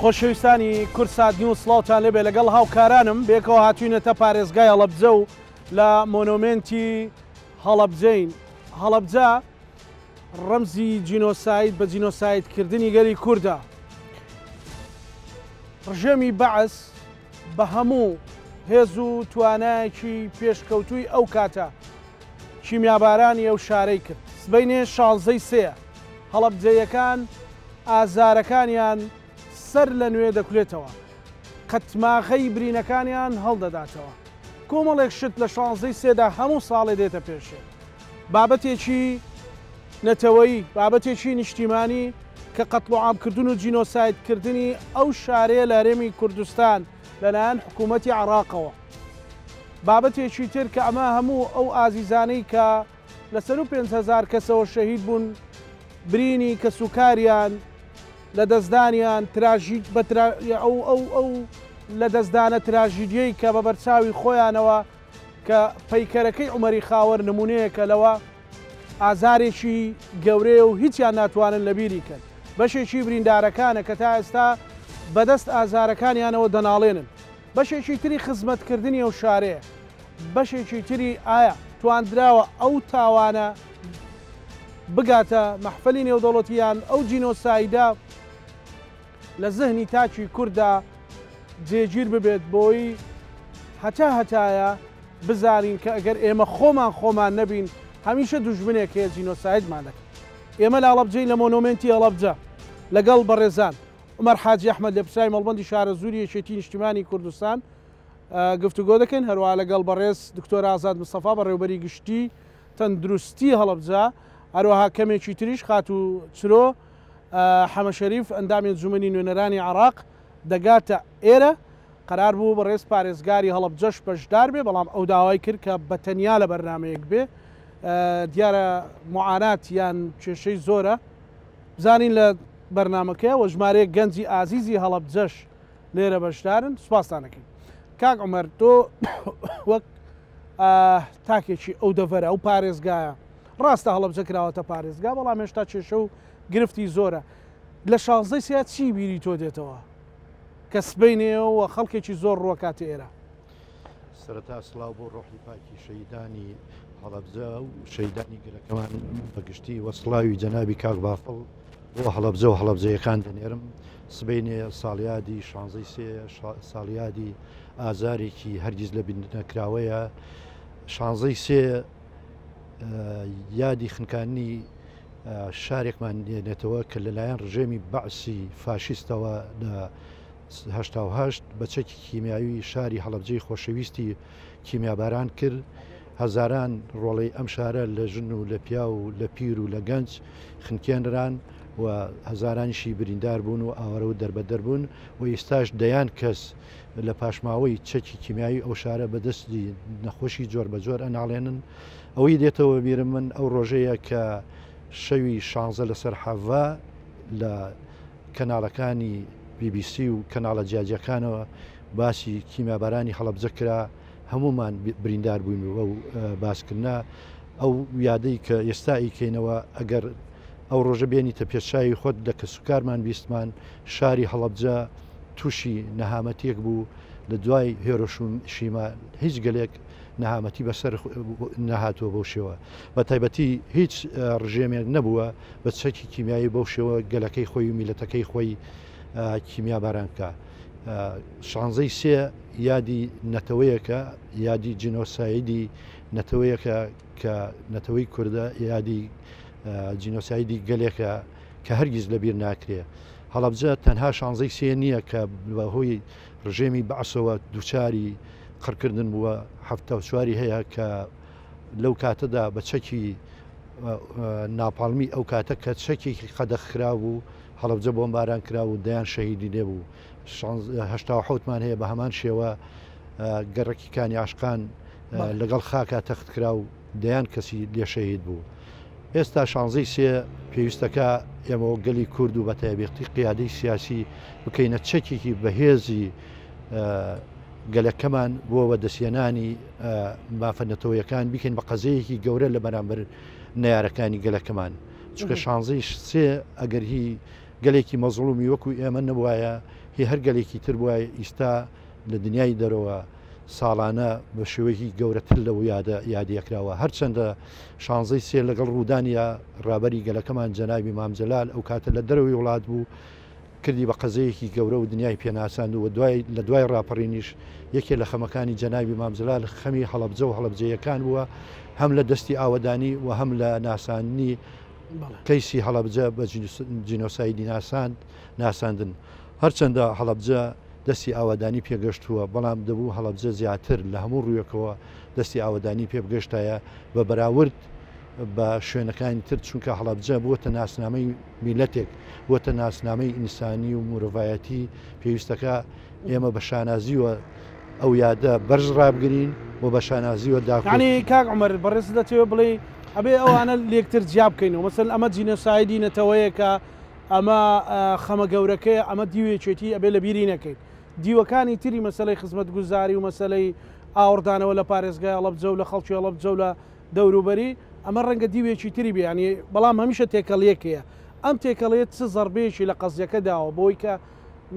خۆشەویستانی کورسات نیوز سڵاوتان لێبێ لەگەڵ هاوکارانم بێکەوە هاتوینەتە پارێزگای هەڵەبجە و لە مۆنۆمنتی هەڵەبجەین. هەڵەبجە ڕەمزی جینۆساید بە جینۆسایدکردنی گەلی کووردە. ڕژێمی بەعس بە هەموو هێز و توانایەکی پێشکەوتووی ئەو کاتە کیمیابارانی ئەو شارەی کرد. سبەینێ 16ی سێ هەڵەبجەیەکان ئازارەکانیان سەر لە نوێ دەکولێتەوە، قەتماغەی برینەکانیان هەڵدەداتەوە. کۆمەڵێک شت لە 16ی سێدا هەموو ساڵێ دێتە پێشێ. بابەتێکی نەتەوەیی، بابەتێکی نیشتیمانی کە قەتڵ و عامکردن و جینۆسایدکردنی ئەو شارەیە لە هەرێمی کوردستان لەلایەن حکوومەتی عێراقەوە. بابەتێکی تر کە ئەمە هەموو ئەو ئازیزانەی کە لەسەر و 5,000 کەسەوە شەهید بوون، برینی کە سوکاریان لە دەستدانیان ئەو لە دەستدانە تراژیدیەی کە بە بەرچاوی خۆیانەوە کە پەیکەرەکەی عومەری خاوەر نمونەیەکە لەوە ئازارێکی گەورەیە و هیچیان ناتوانن لەبیری کەن. بەشێکی بریندارەکانە کە تا ئێستا بەدەست ئازارەکانیانەوە دەناڵێنن. بەشێکی تری خزمەتکردنی ئەو شارەیە. بەشێکی تری ئایا تواندراوە ئەو تاوانە بگاتە مەحفەلی نێودەوڵەتیان ئەو جینۆسایدا لە زەهنی تاچی کووردا جێگیر ببێت بۆی هەتایە بزانین کە ئەگەر ئێمە خۆمان نەبین هەمیشە دوژمنێک هەیە جینۆسایدمان دەکەن. ئێمە لە هەڵەبجەین لە مۆنۆمنتی هەڵەبجە لەگەڵ بەڕێزان عومەر حاجی ئەحمەد لە پرسای مەڵبەندی شارە زووری یەکێتی نیشتیمانی کوردستان گفتوگۆ دەکەین، هەروە لەگەڵ بەڕێز دکتۆر ئازاد مستەفا بەڕێوەبەری گشتی تەندروستی هەڵەبجە، هەروەها کەمێکی تریش خات و چرۆ حەمە شەریف ئەندامی انجومەنی نوێنەرانی عێراق دەگاتە ئێرە. قەرار بوو بەڕێز پارێزگاری هەڵەبجەش بەشدار بێ، بەڵام ئەو داوای کرد کە بەتەنیا لە بەرنمەیەک بێ. دیارە معانات یان کێشەی زۆرە. بزانین لە بەرنمەکە و ژمارەیەک گەنجی ئازیزی هەڵەبجەش لێرە بەشدارن. سوپاسان دەکەین. کاک عومەر، تۆ وەک تاکێکی ئەو دەڤەرە ئەو پارێزگایە، ڕاستە هەڵەبجە کراوەتە پارێزگا، بەڵام هێشتا کێشە و گرفتی زۆرە. لە 16ی سێ چی بیری تۆ دێتەوە کە سبەینێەوە خەڵکێکی زۆر ڕوەکاتی ئێرە؟ سەرەتا سڵاو بۆ ڕۆحی پاکی شەیدانی هەڵەبجە و شەیدانی گەلەکەمان بەگشتی وەسڵاوی جەنابی کاک بافڵ بۆ هەڵەبجە و هەڵەبجەیەکان دەنێرم. سبەینێ ساڵیادی 16ی سێ ساڵیادی ئازارێکی هەرگیز لە بین نەکراوەیە. 16ی سێ یادی خنکانی شارێکمان دێنێتەوە کە لەلایەن ڕژێمی بەعسی فاشیستەوە لە 1970 بە چەکی کیمیاوی شاری هەڵەبجەی خۆشەویستی کیمیاباران کرد. هەزاران ڕۆڵەی ئەم شارە لە ژن و لە پیا و لە پیر و لە گەنج خنکێنران و هەزارانیشی بریندار بوون و ئاوارە و دەربەدەر بوون و ئێستاش دەیان کەس لە پاشماوەی چەکی کیمیاوی ئەو شارە بەدەستی نەخۆشی جۆر بە جۆر ئەناڵێنن. ئەوەی دێتەوە بیرم من ئەو ڕۆژەیە کە شەوی 16 لەسەر حەڤا لە کەناڵەکانی BBC و کەناڵە جیاجەکانەوە باسی کیمیابارانی هەڵەبجە کرا. هەمومان بریندار بووین و ئەو باسکردنا ئەو یادەی کە ئێستا ئیکەینەوە ئەگەر ئەو ڕۆژە بێنیتە پێشچوی خۆت دەکە سوکارمان بیستمان شاری هەڵەبجە تووشی نەهامەتێک بوو. لە دوای هێرۆشیما هیچ گەلێک نەهامەتی بەسەر نەهاتووە بەو شێوە، بە تایبەتی هیچ ڕژێمێک نەبووە بە چەکی کیمیایی بەو شێوە گەلەکەی خۆی و میلەتەکەی خۆی کیمیاباران بکە. 16ی سێ یادی نەتەوەیەکە، یادی جینۆسایدی نەتەوەیەکە کە نەتەوەی کووردە یادی جینۆسایدی گەلێکە کە هەرگیز لەبیر ناکرێ. هەڵەبجە تەنها 16ی سێ نییە کە بەهۆی ڕژێمی بەعسەوە دووچاری قڕکردن بووە. 74 هەیە کە لەو کاتەدا بە چەکی ناپاڵمی ئەو کاتە کە چەکێکی قەدەخرا بوو هەڵەبجە بۆمباران کرا و دەیان شەهیدی نێبوو. 1970مان هەیە بە هەمان شێوە گەڕەکیەکانی عاشقان لەگەڵ خاکە تەخت کرا و دەیان کەسی لێ شەهید بوو. ئێستا 16ی سێ پێویستەکە ئێمەوە گەلی کورد و بە تایبەتی قیادەی سیاسی بکەینە چەکێکی بەهێزی گەلەکەمان بۆ وەدەسێنانی مافەنەتەوەیەکان بیکەین بە قەزەیەکی گەورە لە بەرامبەر نەیارەکانی گەلەکەمان. چونکە 16ی سێ ئەگەر هی گەلێکی مەزڵومی وەکو ئێمە نەبووایە هی هەر گەلێکی تر بووە ئیستا لە دنیای دەرەوە ساڵانە بە شێوەیەکی گەورەتر لەو یادیەکراوە هەرچەندە 16 سێ لەگەڵ ڕوودانە ڕابەری گەلەکەمان جەنابی مامجەلال ئەو کاتە لە دەرەوەی وڵات بوو کردی بە قەزەیەکی گەورە و دنیای پێناساند و لە دوای ڕاپەڕینیش یەکێ لە خەمەکانی جەنابی مامجەلال خەمی هەڵەبجە و هەڵەبجەیەکان بووە هەم لە دەستی ئاوەدانی و هەم لە ناساندنی کەیسی هەڵەبجە بە جینۆسایدی ناساندن هەرچەندە هەڵەبجە دەستی ئاوادانی پێگەشتووە بەڵام دەبوو هەڵەبجە زیاتر لە هەموو ڕوویەکەوە دەستی ئاوادانی پێبگەشتایە بە بەراورد بە شوێنەکانی تر چونکە هەڵەبجە بووەتە ناسنامەی میلەتێک بووەتە ناسنامەی ئینسانی و مرۆڤایەتی پێویستەکە ئێمە بە شانازیوە ئەو یادە بەرز ڕابگرین و بە شانازیوە داکانی کاک عومەر بەڕێز دەتەوێت بڵێ ئەبێ ئەوانە لێکتر جیاب بکەینەوە مەسەن ئەمە جینۆسایدی نەتەوەیەکە ئەمە خەمە گەورەکەی ئەمە دیوێچێتی ئەبێ لە بیری نەکەیت دیوەکانی تری مەسلەی خزمەت گوزاری و مەسلەی ئاوردانەوە لە پارێزگای هەڵەبجە و لە خەڵکی هەڵەبجە و لە دەوروبەری ئەمە ڕەنگە دیوێکی تری بێ بەڵام هەمیشە تێکەڵیەکەیە ئەم تێکەڵێت چ زەربەیەکی لە قەزیەکە داوە بۆی کە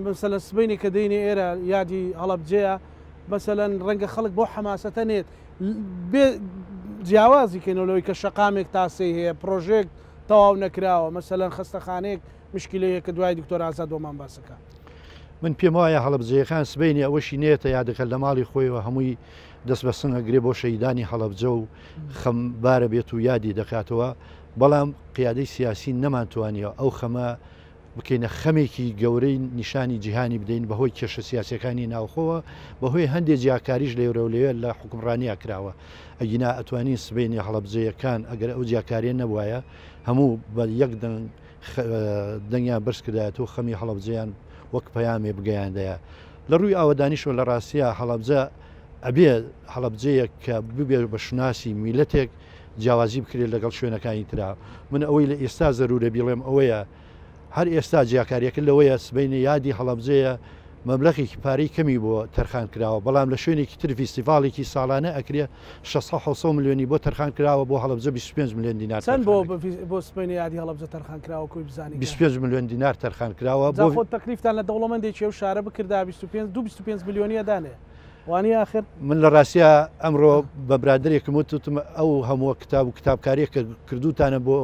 مەسەلە سبەینێک کە دەینێ ئێرە یادی هەڵەبجەیە مەسەلەن ڕەنگە خەڵک بۆ حەماسەتە نێت بێ جیاوازی کەنەوەی کە شەقامێک تاسی هەیە پرۆژێک تەواو نەکراوە مەسەلەن خستەخانەیەک مشکلەیە کە دوای دکتۆر ئازاد دۆمان باسەکە من پێم وایە هەڵەبجەیەکان سبەینی ئەوەشی نێتە یادەکە لە ماڵی خۆیەوە هەمووی دەست بە سنگ ئەگرێ بۆ شەیدانی هەڵەبجە و خەمبارە بێت و یادی دەکاتەوە بەڵام قیادەی سیاسی نەمانتوانیەوە ئەو خەمە بکەینە خەمێکی گەورەی نیشانی جیهانی بدەین بەهۆی کێشە سیاسەکانی ناوخۆوە بەهۆی هەندێک جیاکاریش لێورە و لێوێ لە حکومڕانیە کراوە ئەگینا ئەتوانین سبەینی هەڵەبجەیەکان ئەگەر ئەو جیاکاریە نەبووایە هەموو بە یەک دەنگیان بەرز کردایەوە خەمی هەڵەبجەیان وەک پەیامێ بگەیاندەیە لە ڕووی ئاوەدانیشەوە لە ڕاستیە هەڵەبجە ئەبێ هەڵەبجەیەک کە ببێ بە شناسی میلەتێک جیاوازی بکرێت لەگەڵ شوێنەکانی ترا من ئەوەی لە ئێستا زەرورە بیڵێم ئەوەیە هەر ئێستا جیاکاریەکە لەوەیە سبەینە یادی هەڵەبجەیە مەبلەغێکی پارەی کەمی بۆ تەرخان کراوە بەڵام لە شوێنێکی تر فیستیڤاڵێکی ساڵانە ئەکرێ 600 میلیۆنی بۆ تەرخان کراوە بۆ هەڵەبجە 25 میلیۆن دینار چەند بۆ سبەینە یادی هەڵەبجە تەرخان کراوە کوی بزانین 25 میلیۆن دینار تەرخان کراوە بۆ خۆ تەکلیفتان لە دەوڵەمەندێکی ئەو شارە بکردا 25 میلیۆنیە دانێ وانی آخر من لە ڕاستیە ئەمڕۆ بە برادێکم وتم ئەو هەموو کتاب و کتابکاریە کە کردوتانە بۆ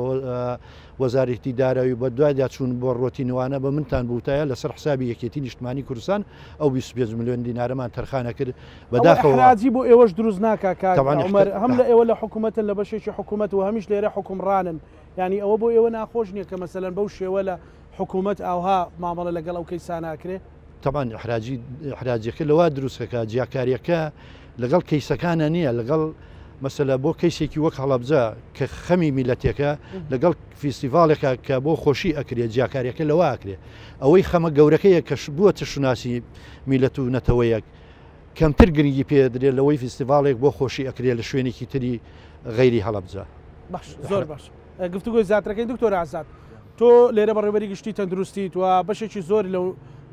وەزارەتی داراوی بە دوای چوون بۆ ڕۆتینوانە بە منتان بوتایە لەسەر حسابی یەکێتی نیشتمانی کوردستان ئەو 25 میلیۆن دینارەمان تەرخانە کرد بەداخەوەجی بۆ ئێوەش دروست ناکە کاعومەر هەم لە ئێوە لە حکوومەتن لە بەشێکی حکوومەت و هەمیش لێرە حکومڕانن ینی ئەوە بۆ ئێوە ناخۆش نییە کە مەسەلەن بەو شێوە لە حکوومەت ئاوها مامەڵە لەگەڵ ئەو کەیسا ناکرێ طبعا حراجەکە لەوا دروستەکە جیاکاریەکە لەگەڵ کەیسەکانە نییە لەگەڵ مەسەلە بۆ کەیسێکی وەک هەڵەبجە کە خەمی میلەتێکە لەگەڵ فیستیڤالێکە کە بۆ خۆشی ئەکرێت جیاکاریەکە لەوە ئەکرێ ئەوەی خەمە گەورەکەیە کە بووە شناسی میلەت و نەتەوەیەک کەمتر گرنگی پێدرێت لەوەی فیستیڤالێک بۆ خۆشی ئەکرێت لە شوێنێکی تری غەیری هەڵەبجە باش زۆر باش گفتوگۆی زیاترەکەی دکتۆر ئازاد تۆ لێرە بەڕێوەبەری گشتی تەندروستی و بەشێکی زۆری لەو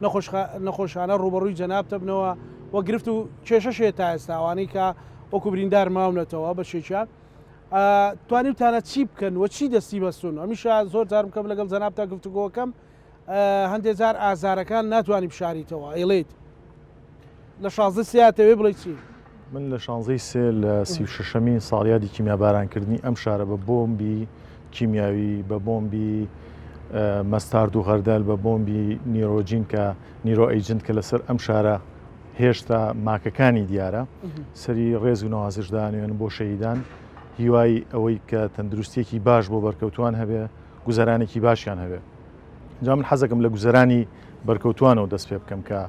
نەخۆشخانە ڕوبەڕووی جەناب تەبنەوە وە گرفت و کێشەشێ تا ئێستاوانەی کە وەکو بریندار ماونەتەوە بەشێکیان توانیتانە چی بکەن وە چی دەستی بەسون ئەمیشە زۆر جارم کەم لەگەڵ جەناب تا گفتوگۆکەم هەندێک جار ئازارەکان ناتوانانی بشاریتەوە ئەیڵێت لە 16 سیاتەوێ بڵێ چی من لە 16 سێ لە 36مین ساڵیادی کیمیابارانکردنی ئەم شارە بە بۆمبی کیمیاوی بە بۆمبی مەستارد و غەردەل بە بۆمبی نیرۆجین کە نیرۆ ئەیجنت کە لەسەر ئەم شارە هێشتا ماکەکانی دیارە سەری ڕێز و نەوازشدانێن بۆ شەیدان هیوای ئەوەی کە تەندروستێکی باش بۆ بەرکەوتوان هەبێ گوزەرانێکی باشیان هەبێ جا من حەزەکەم لە گوزەرانی بەرکەوتوانەوە دەست پێ بکەم کە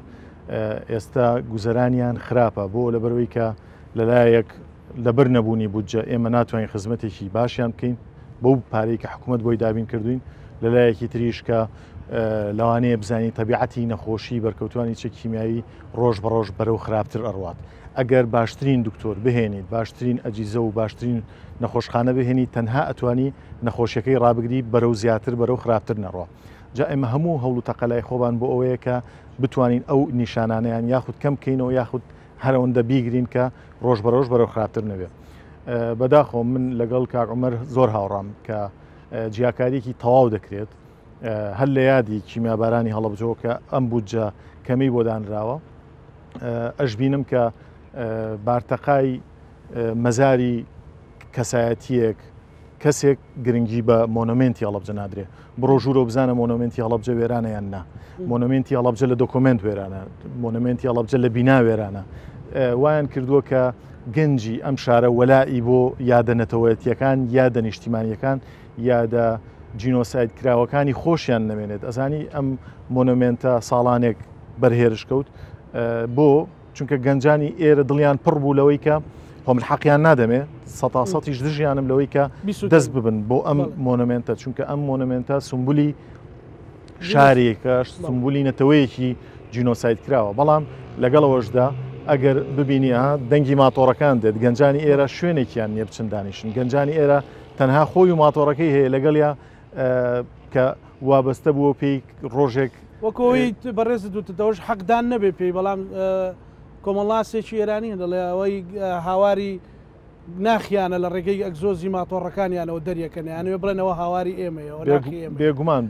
ئێستا گوزەرانیان خراپە بۆ لەبەرەوەی کە لەلایەک لەبەر نەبوونی بودجە ئێمە ناتوانین خزمەتێکی باشیان بکەین بەو پارەی کە حکوومەت بۆی دابین کردوین لەلایەکی تریش کە لەوانەیە بزانین تەبیعەتی نەخۆشی بەرکەوتوانی چە کیمیایی ڕۆژ بە ڕۆژ بەرەو خراپتر ئەڕوات ئەگەر باشترین دکتۆر بهێنیت باشترین ئەجیزە و باشترین نەخۆشخانە بهێنی تەنها ئەتوانی نەخۆشیەکەی ڕابگری بەرەو زیاتر بەرەو خراپتر نەڕۆ جا ئێمە هەموو هەوڵ و تەقەلای خۆبان بۆ ئەوەیە کە بتوانین ئەو نیشانانیان یاخود کەم بکەینەوە یاخود هەرەوەندە بیگرین کە ڕۆژ بە ڕۆژ بەرەو خراپتر نەبێت بەداخۆ من لەگەڵ کاک عومەر زۆر هاوڕام کە جیاکاریەکی تەواو دەکرێت هەر لە یادی کیمیابارانی هەڵەبجەوە کە ئەم بودجە کەمەی بۆ دانراوە ئەش بینم کە بارتەقای مەزاری کەسایەتیەک کەسێک گرنگی بە مۆنومنتی هەڵەبجە نادرێ بڕۆ ژوورە بزانە مۆنومنتی هەڵەبجە وێرانە یان نا مۆنومنتی هەڵەبجە لە دۆکۆمنت وێرانە مۆنومنتی هەڵەبجە لە بینا وێرانە وایان کردووە کە گەنجی ئەم شارە وەلائی بۆ یادە نەتەوەیەتیەکان یادە نیشتیمانیەکان یادە جینۆساید کراوەکانی خۆشیان نەمێنێت ئەزانی ئەم مۆنومنتە ساڵانێک بەرهێرش کەوت بۆ چونکە گەنجانی ئێرە دڵیان پڕ بوو لەوەی کە خۆم حەقیان نادەمێ سەتاسەتیش دژیانم لەوەی کە دەست ببن بۆ ئەم مۆنومنتە چونکە ئەم مۆنومنتە سمبولی شارێکەش سمبولی نەتەوەیەکی جینۆساید کراوە بەڵام لەگەڵەوەشدا ئەگەر ببینیە دەنگی ماتۆڕەکان دێت گەنجانی ئێرە شوێنێکیان نییە بچن دانیشن گەنجانی ئێرە تەنها خۆی و ماتۆڕەکەی هەیە لەگەڵیا کە وابەستە بووە پێی ڕۆژێک وەکەوەی بەڕێزت دوتەوەش حەقدان نەبێ پێی بەڵام کۆمەڵاسێکی ئێرانی دەڵێ ئەوەی هاواری ناخیانە لە ڕێگەی ئەگزۆزی ماتۆڕەکانیانەوە دەریەکەن یانوێ بڵێنەوە هاواری ئێمەیە بێگومان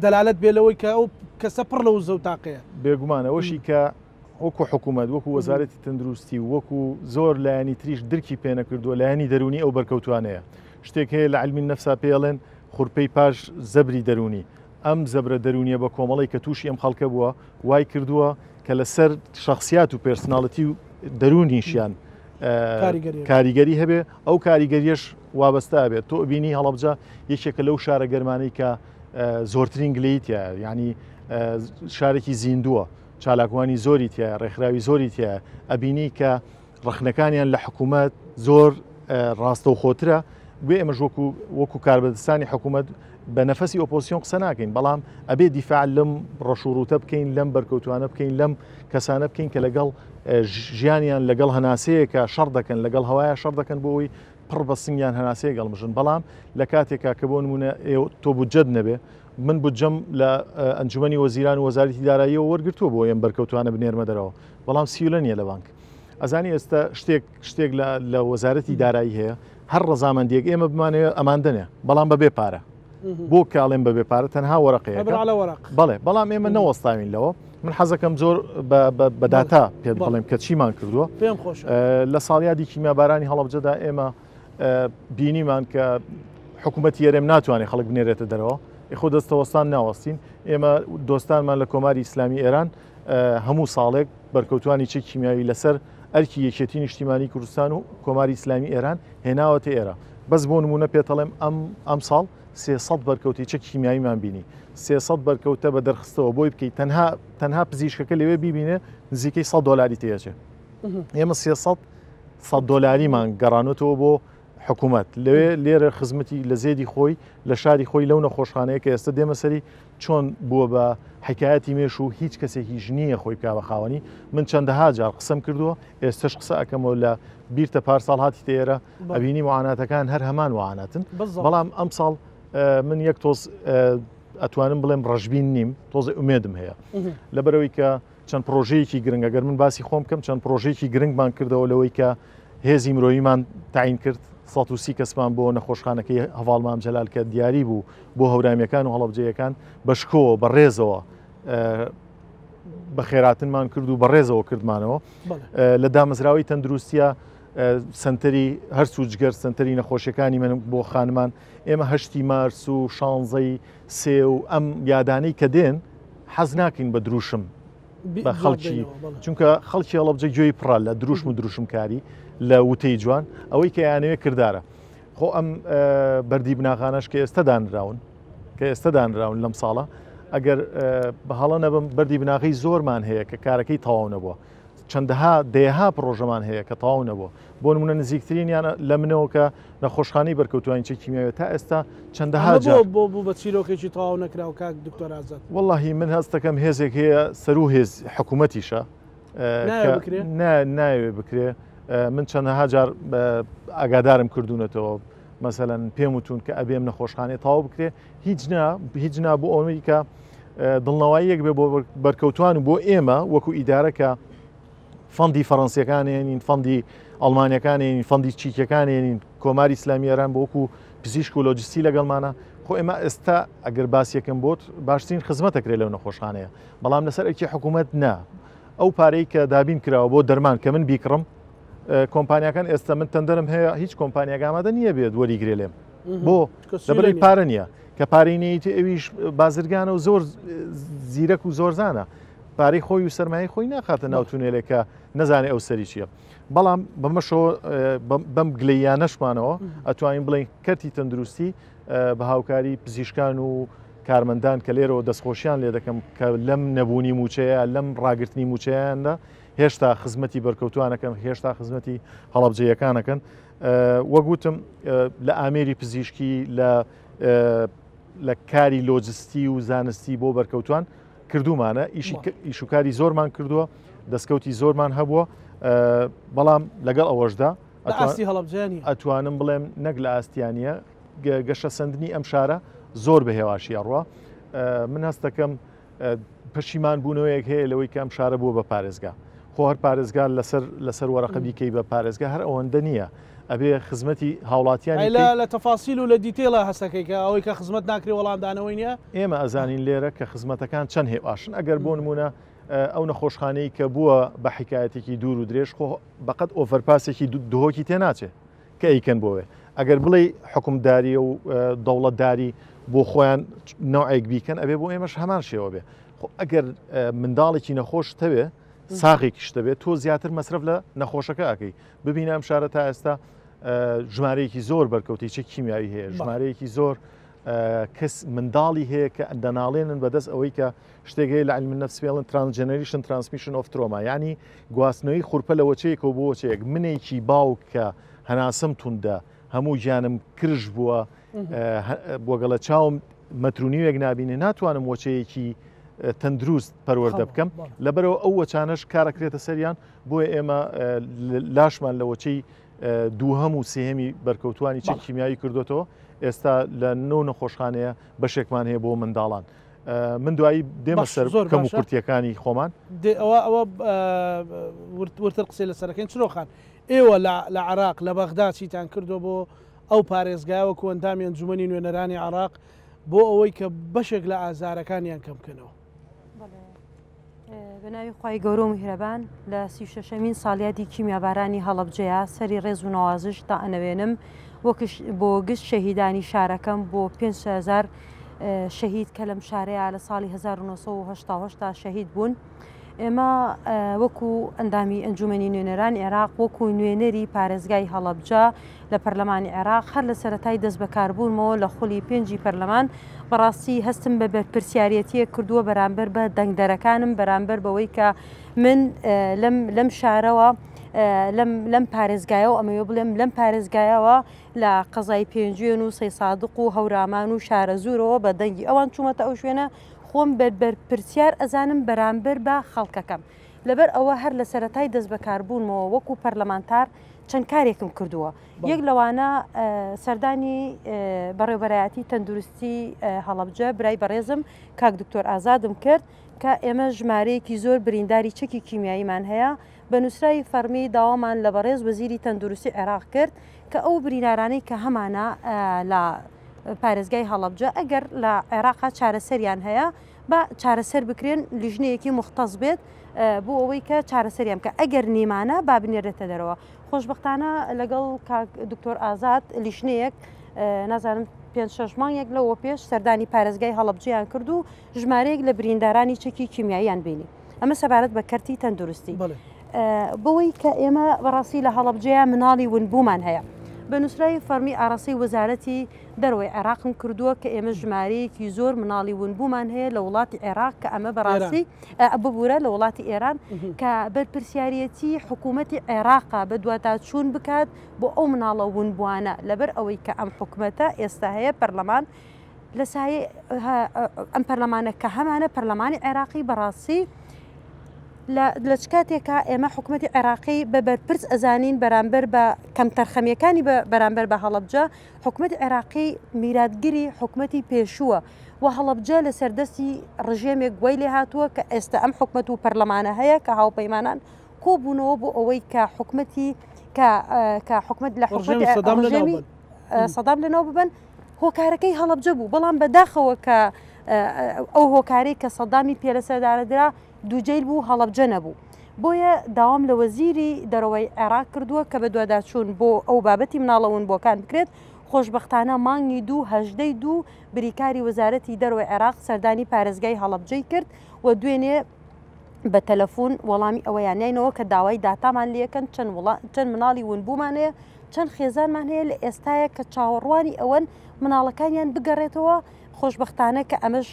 دەلالت بێ لەوەی کە ئەو کەسە پڕ لە وزە و تاقەیە بێگومانەوەشی کە وەکو حکوومەت وەکو وەزارەتی تەندروستی وەکو زۆر لایەنی تریش درکی پێنە کردووە لایەنی دەرونی ئەو بەرکەوتوانەیە شتێک هەیە لە علمی نەفسا پێڵێن خوڕپەی پاش زەبری دەرونی ئەم زەبرە دەرونیە بە کۆمەڵی کە تووشی ئەم خەڵکە بووە وای کردووە کە لەسەر شخصیات و پێرسناڵەتی و دەرونیشیان کاریگەری هەبێ ئەو کاریگەریش وابەستا بێت تۆ بینی هەڵەبجە یەکێکە لەو شارە گەرمانەی کە زۆرترین گلەیتە ینی شارێکی زیندووە چالاکوانی زۆری تایە ڕێکخراوی زۆری تایە ئەبینی کە ڕخنەکانیان لە حکوومەت زۆر ڕاستەوخۆترە بێ ئێمەش وەکو کاربەدەستانی حکوومەت بە نەفەسی ئۆپۆزیسیۆن قسە ناکەین بەڵام ئەبێ دیفاع لەم ڕەشوڕوتە بکەین لەم بەرکەوتوانە بکەین لەم کەسانە بکەین کە لەگەڵ ژیانیان لەگەڵ هەناسەیەکە شەڕ دەکەن لەگەڵ هەوایە شەڕ دەکەن بۆەوەی پڕ بە سنگیان هەناسەیە گەڵمژن بەڵام لە کاتێکا کە بۆ نمونە تۆ بودجەت نەبێ من بودجەم لە ئەنجومەنی وەزیران و وەزارەتی داراییەوە وەرگرتووە بۆ ئەم بەرکەوتوانە بنێرمە دەرەوە بەڵام سیولە نیە لە بانک ئەزانی ئێستا شتێک لە وەزارەتی دارایی هەیە هەر ڕەزامەندێک ئێمە بمانەوە ئەماندنێ بەڵام بەبێ پارە بۆ کاڵێن بەبێ پارە تەنها وەرەقەیە بەڵێ بەڵام ئێمە نەوەستاوین لەوە من حەزەکەم زۆر بەداتا پێ بڵێم کە چیمان کردووە پێم خۆش لە ساڵیادی کیمیابارانی هەڵەبجەدا ئێمە بینیمان کە حکوومەتی ئێرەم ناتوانێت خەڵک بنێرێتە دەرەوە خۆ دەستەوەستان ناوەستین ئێمە دۆستانمان لە کۆماری ئیسلامی ئێران هەموو ساڵێک بەرکەوتوانی چێک کیمیاوی لەسەر ئەرکی یەکێتی نیشتیمانی کوردستان و کۆماری ئیسلامی ئێران هێناوەتە ئێرە بەس بۆ نمونە پێتەڵێم ئەم ساڵ 300 بەرکەوتی چەک کیمیاویمان بینی 300 بەرکەوتە بە دەرخستەوە بۆی بکەیت تەنها پزیشکەکە لەوێ ببینێ نزیکەی 100 دۆلاری تێچێت ئێمە 300 دۆلاریمان گەڕانوتەوە بۆ حکوومەت لەوێ لێرە خزمەتی لە زێدی خۆی لە شاری خۆی لەو نەخۆشخانەیە کە ئێستا دێمە سەری چۆن بووە بە حکایەتی مێش و هیچ کەسێکی ژنیە خۆی کا بە خاوەنی من چەندەها جار قسەم کردووە ئێستش قسە ئەەکەمەوە لە بیرتە پارساڵ هاتی تێرە ئەبینی معاناتەکان هەر هەمان واناتن بەڵام ئەم ساڵ من یەک تۆز ئەتوانم بڵێم ڕژبین نیم تۆزی ئومێدم هەیە لەبەرەوەی کە چەند پرۆژەیەکی گرنگ ئەگەر من باسی خۆم بکەم چەند پرۆژەیەکی گرنگمان کردەوە لەوەی کە هێزی مرۆیمان تعین کرد 130 کەسمان بۆ نەخۆشخانەکەی هەواڵمام جەلال کە دیاری بوو بۆ هەورامیەکان و هەڵەبجەیەکان بەشکۆوە بەڕێزەوە بە خێراتنمان کرد و بەڕێزەوە کردمانەوە لە دامەزراوی تەندروستیە سنتەری هەرسوو جگەر سنتەری نەخۆشیەکانی من بۆ خانمان ئێمە 8 مارس و 16 سێ و ئەم یادانەی کە دێن حەز ناکەین بە دروشم بە خەڵکی چونکە خەڵکی هەڵەبجە گوێی پڕە لە دروشم و دروشمکاری لە وتەی جوان ئەوەی کە یانەوێ کردارە خۆ ئەم بەردی بناغانەش کە ئێستا دانراون لەم ساڵە ئەگەر بە هەڵە نەبم بەردی بناغی زۆرمان هەیە کە کارەکەی تەواو نەبووە چەندەها دێها پرۆژەمان هەیە کە تەواو نەبووە بۆ نمونە نزیکترینیانە لە منەوە کە نەخۆشخانەی بەرکەوتوانی چێک کیمیاوی تا ئێستا چەندەها جار بۆ بە چیرۆکێکی تەواو نەکرا و کاک دکتۆر ئازاد وەڵڵاهی من هەستەکەم هێزێک هەیە سەر و هێز حکوومەتیشە نایەوێ بکرێ من چەندەها جار ئاگادارم کردوونەتەوە مەسەلەن پێم وتون کە ئەبێم نەخۆشخانەی تەواو بکرێ هیچ نا بۆ ئەوەی کە دڵنەواییەک بێ بۆ بەرکەوتوان و بۆ ئێمە وەکو ئیدارەکە فەندی فەڕەنسیەکانێنین فەندی ئەڵمانیەکانێنین فەندی چیکەکانێنین کۆماری ئیسلامی ئێران بۆ وەکو پزیشک و لۆجستی لەگەڵمانە خۆ ئێمە ئێستا ئەگەر باسیەکەم بۆت باشترین خزمەتەکرێت لەو نەخۆشخانەیە بەڵام لەسەر ئەکی حکوومەت نا ئەو پارەی کە دابین کراوە بۆ دەرمان کە من بیکڕم کۆمپانیەکان ئێستا من تەندەرم هەیە هیچ کۆمپانیاگە ئامادە نییە بێت وەریگرێ لێم بۆ لەبەری پارە نییە کە پارەینەیەتی ئەویش بازرگانە و زۆر زیرەک و زۆرزانە پارەی خۆی و سەرمایە خۆی ناخاتە ناو تونێلێکە نەزانێ ئەو سەری چییە بەڵام بەمەشەوە بەم گلەیانەشمانەوە ئەتوانین بڵین کەرتی تەندروستی بە هاوکاری پزیشکان و کارمەندان کە لێرەوە دەستخۆشیان لێ دەکەم کە لەم نەبوونی موچەیە لەم ڕاگررتنی موچەیاندا هێشتا خزمەتی بەرکەوتوانەکەن هێشتا خزمەتی هەڵەبجەیەکانەکەن وەگوتم لە ئامێری پزیشکی لە کاری لۆجستی و زانستی بۆ بەرکەوتوان کردومانە ئیشوکاری زۆرمان کردووە دەستکەوتی زۆرمان هەبووە بەڵام لەگەڵ ئەوەشدا ئەتوانم بڵێم نەک لە ئاستیانە گەشە سندنی ئەم شارە زۆر بە هێواشی ئەڕوە من هەست دەکەم پشیمان بوونەوەیەک هەیە لەوەی کە ئەم شارە بووە بە پارێزگا خۆ هەر پارێزگار لەسەر وەرەقە بیکەی بە پارێزگا هەر ئەوەندە نییە ئەبێ خزمەتی هاوڵاتیانی لە تەفاسیل و لە دیتێڵە هەستەکەی کە ئەوەی کە خزمەت ناکرێ وەڵامدانەوەی نیە ئێمە ئەزانین لێرە کە خزمەتەکان چەند هێواشن ئەگەر بۆ نمونە ئەو نەخۆشخانەی کە بووە بە حکایەتێکی دوور و درێژ خۆ بەقەت ئۆڤەرپاسێکی دهۆکی تێناچێت کە ئەیکەن بۆوێ ئەگەر بڵێ حکومداری و دەوڵەتداری بۆ خۆیان نەوعێک بیکەن ئەبێ بۆ ئێمەش هەمان شێوە بێ ئەگەر منداڵێکی نەخۆش تەوێ ساغێکیش دەبێت تۆ زیاتر مەسرف لە نەخۆشەکە ئەەکەی ببینە ئەم شارە تا ئێستا ژمارەیەکی زۆر بەرکەوتی چه کیمیایی هەیە ژمارەیەکی زۆر کەس منداڵی هەیە کە دەناڵێنن بەدەست ئەوەی کە شتێک هەیە لە علمی نەفس پێڵن ترانسجنریشن ترانسمیشن ئۆف ترۆما ینی گواستنەوەی خوورپە لە وەچەیەک و بۆ وەچەیەک منێکی باوک کە هەناسم توندە هەموو گیانم کرژ بووە بۆگەڵە چاوم مەترونیوێک نبینێ ناتوانم وەچەیەکی تەندروست پەروەردە بکەم لەبەرەوە ئەو وەچانەش کارەکرێتە سەریان بۆیە ئێمە لاشمان لە وەچەی دووهەم و سێهەمی بەرکەوتوانی چەند کیمیایی کردوێتەوە ئێستا لە نەو نەخۆشخانەیە بەشێکمان هەیە بۆ منداڵان من دوایی دێمە سەر کەم و کورتیەکانی خۆمان ئەوە ورتر قسەی لەسەرەکەین چرۆخان ئێوە لە عراق لە بەغدا چیتان کردو بۆ ئەو پارێزگایەوە کە ئەندامی ئەنجومەنی نوێنەرانی عراق بۆ ئەوەی کە بەشێک لە ئازارەکانیان کەم بکەنەوە بەناوی خی گەورە و میهرەبان لە 36مین ساڵیادی کیمیابارانی هەڵەبجەیە سەری ڕێز و نەوازش تا ئەنەوێنم بۆ گشت شەهیدانی شارەکەم بۆ 5,000 شەهید کە لەم شارەیە لە ساڵی 1970 شەهید بوون ئێمە وەکو ئەندامی ئەنجومەنی نوێنەران عێراق وەکو نوێنەری پارێزگای هەڵەبجە لە پەرلەمانی عێراق هەر لە سەرەتای دەست بەکاربوونمەوە لە خولی پێنجی پەرلەمان بەڕاستی هەستم بە بەرپرسیارەتیە کردووە بەرامبەر بە دەنگدەرەکانم بەرامبر بەوەی کە من لەم شارەوە لەم پارێزگایەوە ئەمەوە بڵێم لەم پارێزگایەوە لە قەزای پێنجێن و سەی سادق و هەورامان و شارە زورەوە بە دەنگی ئەوان چوومەتە ئەو شوێنە خۆم بەرپرسیار ئەزانم بەرامبر بە خەڵکەکەم لەبەر ئەوە هەر لە سەرەتای دەست بەکاربوونمەوە وەکو پەرلەمانتار چەند کارێکم کردووە یەک لەوانە سەردانی بەڕێوەبەرایەتی تەندروستی هەڵەبجە برای بەڕێزم کاک دکتۆر ئازادم کرد کە ئێمە ژمارەیەکی زۆر برینداری چەکی کیمیاییمان هەیە بە نووسراوی فەرمی داوامان لە بەڕێز وەزیری تەندروستی عێراق کرد کە ئەو برینارانەی کە هەمانە لە پارێزگای هەڵەبجە ئەگەر لە عێراقا چارەسەریان هەیە بە چارەسەر بکرێن لیژنەیەکی مختص بێت بۆ ئەوەی کە چارەسەریان کە ئەگەر نیمانە با بنێرێتە دەرەوە خۆشببختانە لەگەڵ دکتۆر ئازاد لیژنەیەک نازانم 5-6 مانگێک لەوە پێش سەردانی پارێزگای هەڵەبجەیان کرد و ژمارەیەک لە بریندارانی چەکی کیمیاییان بینی ئەمە سەبارەت بە کەرتی تەندروستی بەوەی کە ئێمە بەڕاستی لە هەڵەبجەیە مناڵی ونبوومان هەیە بە نووسراوی فەرمی ئاڕاسی وەزارەتی دەرەوەی عێراقم کردووە کە ئێمە ژمارەیەکی زۆر مناڵی ونبوومان هەیە لە وڵاتی عێراق کە ئەمە بەڕاستی ببوورە لە وڵاتی ئێران کە بەرپرسیارەتی حکوومەتی عێراقا بە دواتاچوون بکات بۆ ئەو مناڵە ونبووانە لەبەر ئەوەی کە ئەم حکوومەتە ئێستا هەیە پەرلەمان لە سایە ئەم پەرلەمانە کە هەمانە پەرلەمانی عێراقی بەڕاستی لە کاتێکە ئێمە حکوومەتی عێراقی بە بەرپرس ئەزانین بەرامبەر بە کەم تەرخەمیەکانی بەرامبەر بە هەڵەبجە حکوومەتی عێراقی میراتگیری حکوومەتی پێشووە و هەڵەبجە لە سەردەستی ڕژێمێک گوای لێ هاتووە کە ئێستا ئەم حکوومەت و پەرلەمانە هەیە کە هاوپەیمانان کۆبوونەوە بۆ ئەوەی کە حکوومەتی کە حکوومەت لە حکوومەتی سەدام لەناو ببن هۆکارەکەی هەڵەبجە بوو بەڵام بەداخەوە کە ئەو هۆکارەی کە سەدامی پێلەسەردارەدرا دووجیل بوو هەڵەبجە نەبوو. بۆیە داوام لە وەزیری دەرەوەی عێراق کردووە کە بە دوواداچوون بۆ ئەو بابەتی مناڵەون بۆکان بکرێت. خۆشببختانە مانگی 2 بریکاری وەزارەتی دەرەوەی عێراق سەردانی پارێزگای هەڵەبجەی کرد و دوێنێ بە تەلەفۆن وەڵامی ئەوەیانینەوە کە داوای داتامان لەکەن چەند مناڵی ون بوومانەیە چەند خێزانمان هەیە لە ئێستاە کە چاوەڕوانی ئەوەن مناڵەکانیان بگەڕێتەوە. خۆشببختانە کە ئەمەش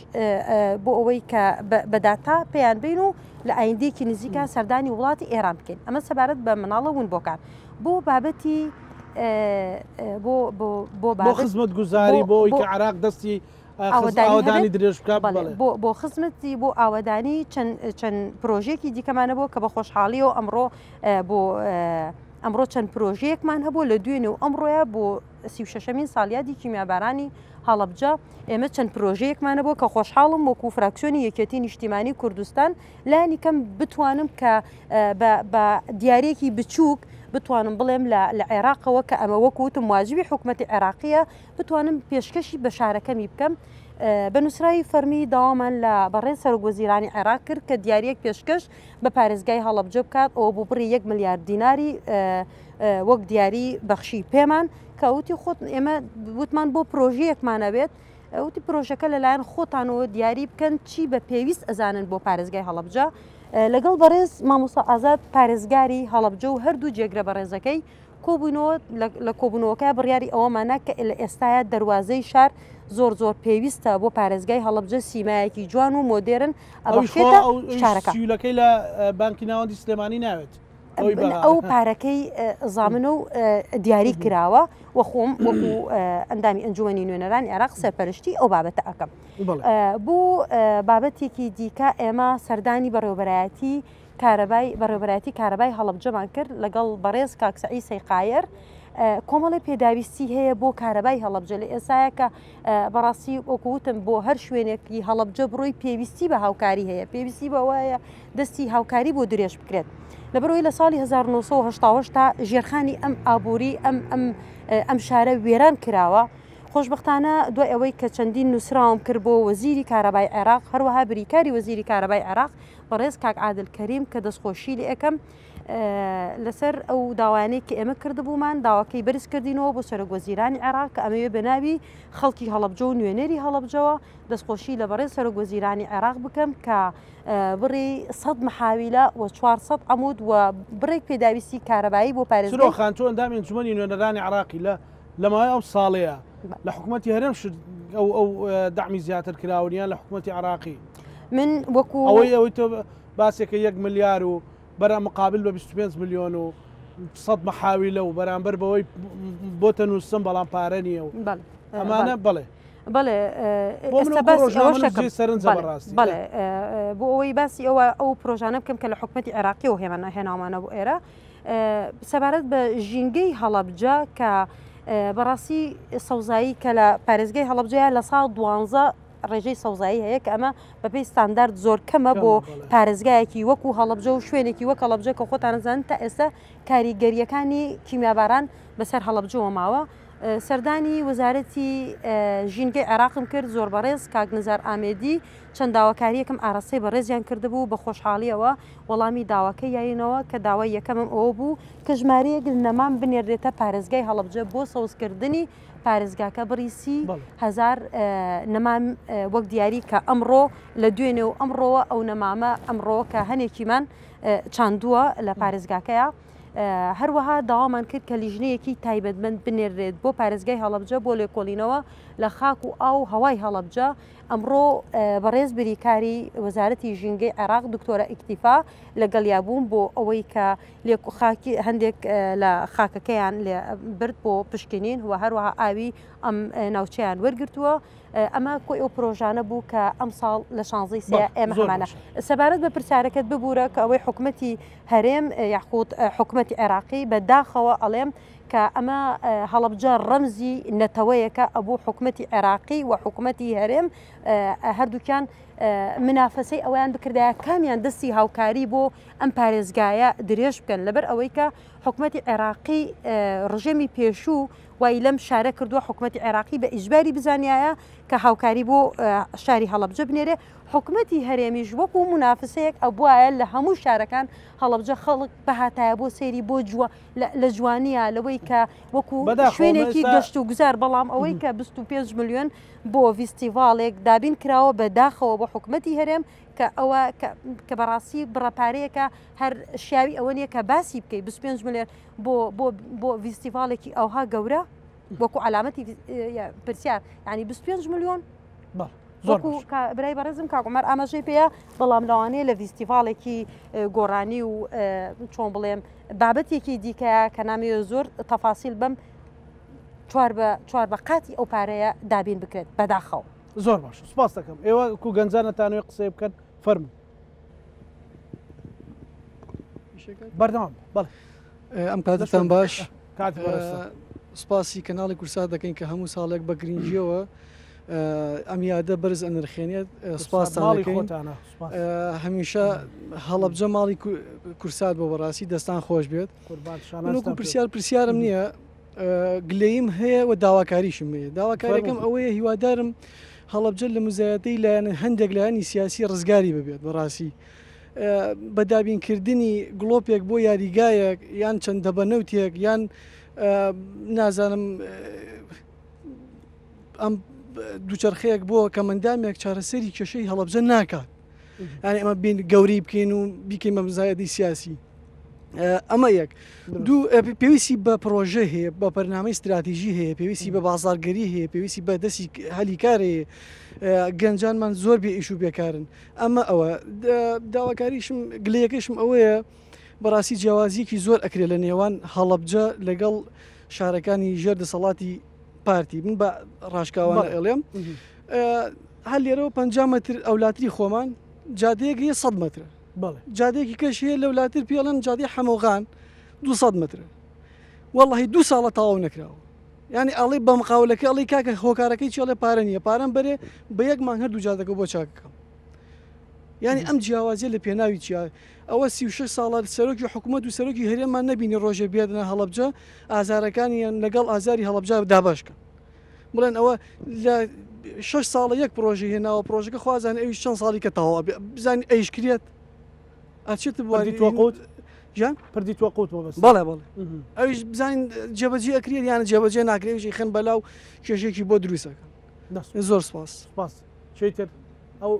بۆ ئەوەی کە بەداتا پێیان بین و لە ئایندێکی نزیکە سەردانی وڵاتی ئێران بکەین. ئەمە سەبارەت بە مناڵە ون بۆکان بۆ بابەتی بۆ خزمەت گوزاری بۆی کە عراق دەستی ئاوادانی درێژ بکە بۆ خزمەتی بۆ ئاوادانی چەند پرۆژێکی دیکەمانە بۆ کە بە خۆشحاڵیەوە ئەمڕۆ چەند پرۆژەیەکمان هەبوو لە دوێنێ و ئەمڕۆیە بۆ 36مین ساڵیادی کیمیابارانی هەڵەبجە ئێمە چەند پرۆژەیەکمانە بۆ کە خۆشحاڵم وەکو فراکسیۆنی یەکێتی نیشتیمانی کوردستان لانی کەم بتوانم کە بە دیارێکی بچووک بتوانم بڵێم لە عێراقەوە کە ئەمە وەکوتم واجبی حکوومەتی عێراقیە بتوانم پێشکەشی بە شارەکەمی بکەم. بە نووسراوی فەرمی داوامان لە بەڕێز سەرۆکوەزیرانی عێراق کرد کە دیارەک پێشکەش بە پارێزگای هەڵەبجە بکات ئەوە بۆ بڕی 1 ملیارد دیناری وەک دیاری بەخشی پێمان کە وتی خۆت ئێمە وتمان بۆ پرۆژەیەکمانە بێت وتی پرۆژەکە لەلایەن خۆتانەوە دیاری بکەن چی بە پێویست ئەزانن بۆ پارێزگای هەڵەبجە. لەگەڵ بەڕێز مامۆستا ئازاد پارێزگاری هەڵەبجە و هەردوو جێگرە بەڕێزەکەی کۆبوونەوە لە کۆبوونەوەکە بڕیاری ئەوەمانە کە لە ئێستاە دەواازەی شار زۆر پێویستە بۆ پارێزگای هەڵەبجە سیمایەکی جوان و مۆدێرن ئەبخێتە شارەکە. سیولەکەی لە بانکی ناوەندی سلێمانی ناوێت ئەو پارەکەی زامنە و دیاری کراوە وە خۆم وەکو ئەندامی ئەنجومەنی نوێنەرانی عێراق سەرپەرشتی ئەو بابەتە ئەەکەم. بۆ بابەتێکی دیکە ئێمە سەردانی بەڕێوەبەرایەتی کارەبای هەڵەبجەمان کرد لەگەڵ بەڕێز کاکسعی سەیقایر کۆمەڵی پێداویستی هەیە بۆ کارەبای هەڵەبجە لە ئێسایە کە بەڕاستی وەکووتم بۆ هەر شوێنێکی هەڵەبجە بڕۆی پێویستی بە هاوکاری هەیە پێویستی بەوەیە دەستی هاوکاری بۆ درێژ بکرێت. لەبەرەوەی لە ساڵی 1970 تا ژێرخانی ئەم ئابووری ئەم شارە وێران کراوە. خۆشببختانە دوای ئەوەی کە چەندین نووسراوم کرد بۆ وەزیری کارەبای عێراق هەروەها بریکاری وەزیری کارەبای عێراق بەڕێز کاک عادل کەریم کە دەستخۆشی لە ئەەکەم لەسەر ئەو داوانەی کە ئێمە کردبوومان داواکەی بەرز کردینەوە بۆ سەرۆکوەزیرانی عێراق کە ئەمەوێ بە ناوی خەڵکی هەڵەبجە و نوێنەری هەڵەبجەوە دەستخۆشی لە بەڕێز سەرۆکوەزیرانی عێراق بکەم کە بڕی 100 محاویلە و 400 عەمود و بڕێک پێداویستی کارەبایی بۆ پارێزگای خان تۆ ئەندامی ئەنجومەنی نوێنەرانی عێراقی لە ماوەی ئەم ساڵەیە لە حکوومەتی هەرێم ئەو دامی زیاتر کراونیان لە حکوومەتی عێراقی من وەکو ئەوەی تۆ باسێکە 1 ملیار و بەرە مقابل بە 25 ملیۆن و 100 محاویلە و بەرامبەر بەوەی بۆتە نووسم بەڵام پارە نییە و ئەمانە بڵێ بڵێ بۆ ئەوەی باسی ئەو پرۆژانە بکەم کە لە حکوومەتی عێراقی و هێناوانە بۆ ئێرە سەبارەت بە ژینگەی هەڵەبجە کە بەڕاستی سەوزایی کە لە پارێزگای هەڵەبجەیە لە ساڵ 12 ڕێژەی سەوزایی هەیە کە ئەمە بەپێی ستاندارد زۆر کەمە بۆ پارێزگایەکی وەکو هەڵەبجە و شوێنێکی وەک هەڵەبجە کە خۆتانەزانن تا ئێستا کاریگەریەکانی کیمیاباران بەسەر هەڵەبجەوە ماوە. سەردانی وەزارەتی ژینگەی عێراقم کرد زۆر بەڕێز کاک نزار ئامێدی چەند داواکاریەکەم ئاراستەی بەڕێزیان کردبوو بە خۆشحاڵیەوە وەڵامی داواکەی یاینەوە کە داوای یەکەمم ئەوە بوو کە ژمارەیەک نەمان بنێردێتە پارێزگای هەڵەبجە بۆ سەوزکردنی پارێزگاکە بڕیسی 1000 نەمان وەک دیاری کە ئەمڕۆ لە دوێنێ و ئەمڕۆوە ئەو نەمامە ئەمڕۆ کە هەنێکیمان چاندووە لە پارێزگاکەیە. هەروەها داوامان کرد کە لیژنەیەکی تایبەتمەند بنێرێت بۆ پارێزگای هەڵەبجە بۆ لێکۆڵینەوە لە خاک و ئاو هەوای هەڵەبجە. ئەمڕۆ بەڕێز بریکاری وەزارەتی ژینگەی عێراق دکتۆرە ئیکتیفا لەگەڵیابووم بۆ ئەوەی کە هەندێک لە خاکەکەیان لێ برد بۆ پشکنین و هەروەها ئاوی ئەم ناوچەیان وەرگرتووە. ئەمە کۆی ئەو پرۆژانە بوو کە ئەم ساڵ لە 16 ئێمە هەمانە سەبارەت بە پرسیارەکەت ببوورە کە ئەوەی حکوومەتی هەرێم یاخود حکوومەتی عێراقی بەداخەوە ئەڵێم کە ئەمە هەڵەبجە ڕەمزی نەتەوەیەکە ئەبوو حکوومەتی عێراقی و حکوومەتی هەرێم هەردووکیان منافەسەی ئەویان بکردایە کامیان دەستی هاوکاری بۆ ئەم پارێزگایە درێژ بکەن لەبەر ئەوەی کە حکوومەتی عێراقی ڕژێمی پێشوو وای لەم شارە کردووە حکوومەتی عێراقی بە ئیجباری بزانایە کە هاوکاری بۆ شاری هەڵەبجە بنێرێ حکوومەتی هەرێمیش وەکو منافسەیەک ئەو بواە لە هەموو شارەکان هەڵەبجە خەڵک بەهاتایە بۆ سێری بۆ لە جوانیە لەوەی کە وەکو شوێنێکی گەشت و گوزار بەڵام ئەوەی کە 25 ملیۆن بۆ فیستیڤالێک دابین کراوە بەداخەوە بۆ حکوومەتی هەرێم کە ئەوە کە بەڕاستی بڕەپارەیەکە هەر شیاوی ئەوە نیە کە باسی بکەیت 25 ملیۆن بۆ فیستیڤالێکی ئەوها گەورە وەکو علامەتی پرسیار ینی 25 ملیۆن وەکو برای بەڕێزم کاکومەر ئاماژەی پێەیە بەڵام لەوانەیە لە فیستیڤالێکی گۆڕانی و چۆن بڵێم بابەتێکی دیکە کە نامەوێت زۆر تەفاسیل بم چوار بە قاتی ئەو پارەیە دابین بکرێت بەداخەوە. زۆر باش سپاس دەکەم ئێوە کو گەنجانەتانوێ قسەی بکەن فەرموو بەردەوام بەڵێ ئەم کاتتان باش کاتی سپاسی کەناڵی کورسات دەکەین کە هەموو ساڵێک بە گرنگیەوە ئەم یادە بەرز ئەنرخێنێت سپاسان هەمیشە هەڵەبجە ماڵی کورسات بۆ بەڕاستی دەستان خۆش بێت وەکو پرسیارم نییە گلەیم هەیە و داواکاریشم هەیە داواکاریەکەم ئەوەیە هیوادارم هەڵەبجە لە مزایەتەی لایەنە هەندێک لایەنی سیاسی ڕزگاری ببێت بەڕاستی بەدابینکردنی گڵۆپێک بۆ یاریگایەک یان چەندە بەنەوتێک یان نازانم ئەم دووچەرخەیەک بۆ کەمەندامێک چارەسەری کێشەی هەڵەبجە ناکات یانی ئەمە بین گەوری بکەین و بیکەین بە مزایەتی سیاسی ئەمە یەک دوو پێویستی بە پرۆژە هەیە بە بەرنامەی استراتیژی هەیە پێویستی بە بازارگەری هەیە پێویستی بە دەستی هەلی کار هەیە گەنجانمان زۆر بێ ئیش و بێکارن ئەمە ئەوە داواکاریشم گلەیەکەشم ئەوەیە بەڕاستی جیاوازیەکی زۆر ئەکرێت لە نێوان هەڵەبجە لەگەڵ شارەکانی ژێر دەسەڵاتی پارتی من بە ڕاشکاوانە ئەڵێم هەر لێرەوە 50 مەتر ئەولاتری خۆمان جادەیەک هەیە 100 مەترە جادەیەکی کەش هەیە لەولاتر پێڵەن جادەی حەمۆغان 200 مەترە وەڵڵاهی 2 ساڵە تەواو نەکراوە یعنی ئەڵێ بە مقاولەکە ئەڵێ کاکە هۆکارەکەی چێڵێ پارە نییە پارەم بەرێ بە یەکمان هەردوو جادەکە بۆ چاکەکەم یعنی ئەم جیاوازیە لە پێناوی چیە ئەوە 36 ساڵە سەرۆکی حکوومەت و سەرۆکی هەرێممان نەبینی ڕۆژێ بێدنە هەڵەبجە ئازارەکانیان لەگەڵ ئازاری هەڵەبجە دابشکە بڵێن ئەوە لە 6 ساڵە یەک پرۆژه هێناوە پرۆژەکە خوازان ئەوی چەند ساڵی کە تەواو بزانین ئەیشکرێت ئەچێت بواری توقوت جان پردی توقوت بەڵێ بەڵێ ئەویش بزانین جێبەجێ ئەکرێت یان جێبەجێ ناکرێژی خێن بەلاو کێشێکی بۆ دروستەکە زۆر سپاس چیتر ئەو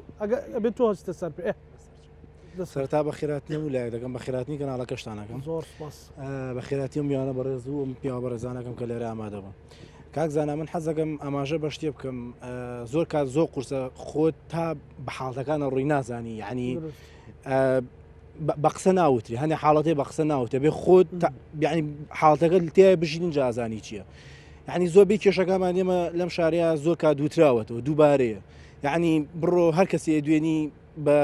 ئەبێت تۆ هەستە سەر پێ سەرتا بە خێراتنی و لای دەکەم بە خێراتنی کەناڵەکە شتانەکەم زۆر سپاس بە خێراتی و میوانە بەڕێز و پیاوە بەڕێزانەکەم کە لێرە ئامادە بووم کاک زانا من حەزەکەم ئاماژە بە شتێ بکەم زۆر کات زۆر قورسە خۆت تا بە حاڵەکانە ڕووی نازانی یعنی بە قسە ناوتری هەنێ حاڵەتی بە قسە ناوتە بێ خۆت یعنی حاڵەتەکە تێ بژین جازانی چییە یعنی زۆر بێ کێشەکەمان ئێمە لەم شارەیە زۆر کات دووتراوەتەوە دووبارەیە یعنی بڕۆ هەر کەسی دوێنی بە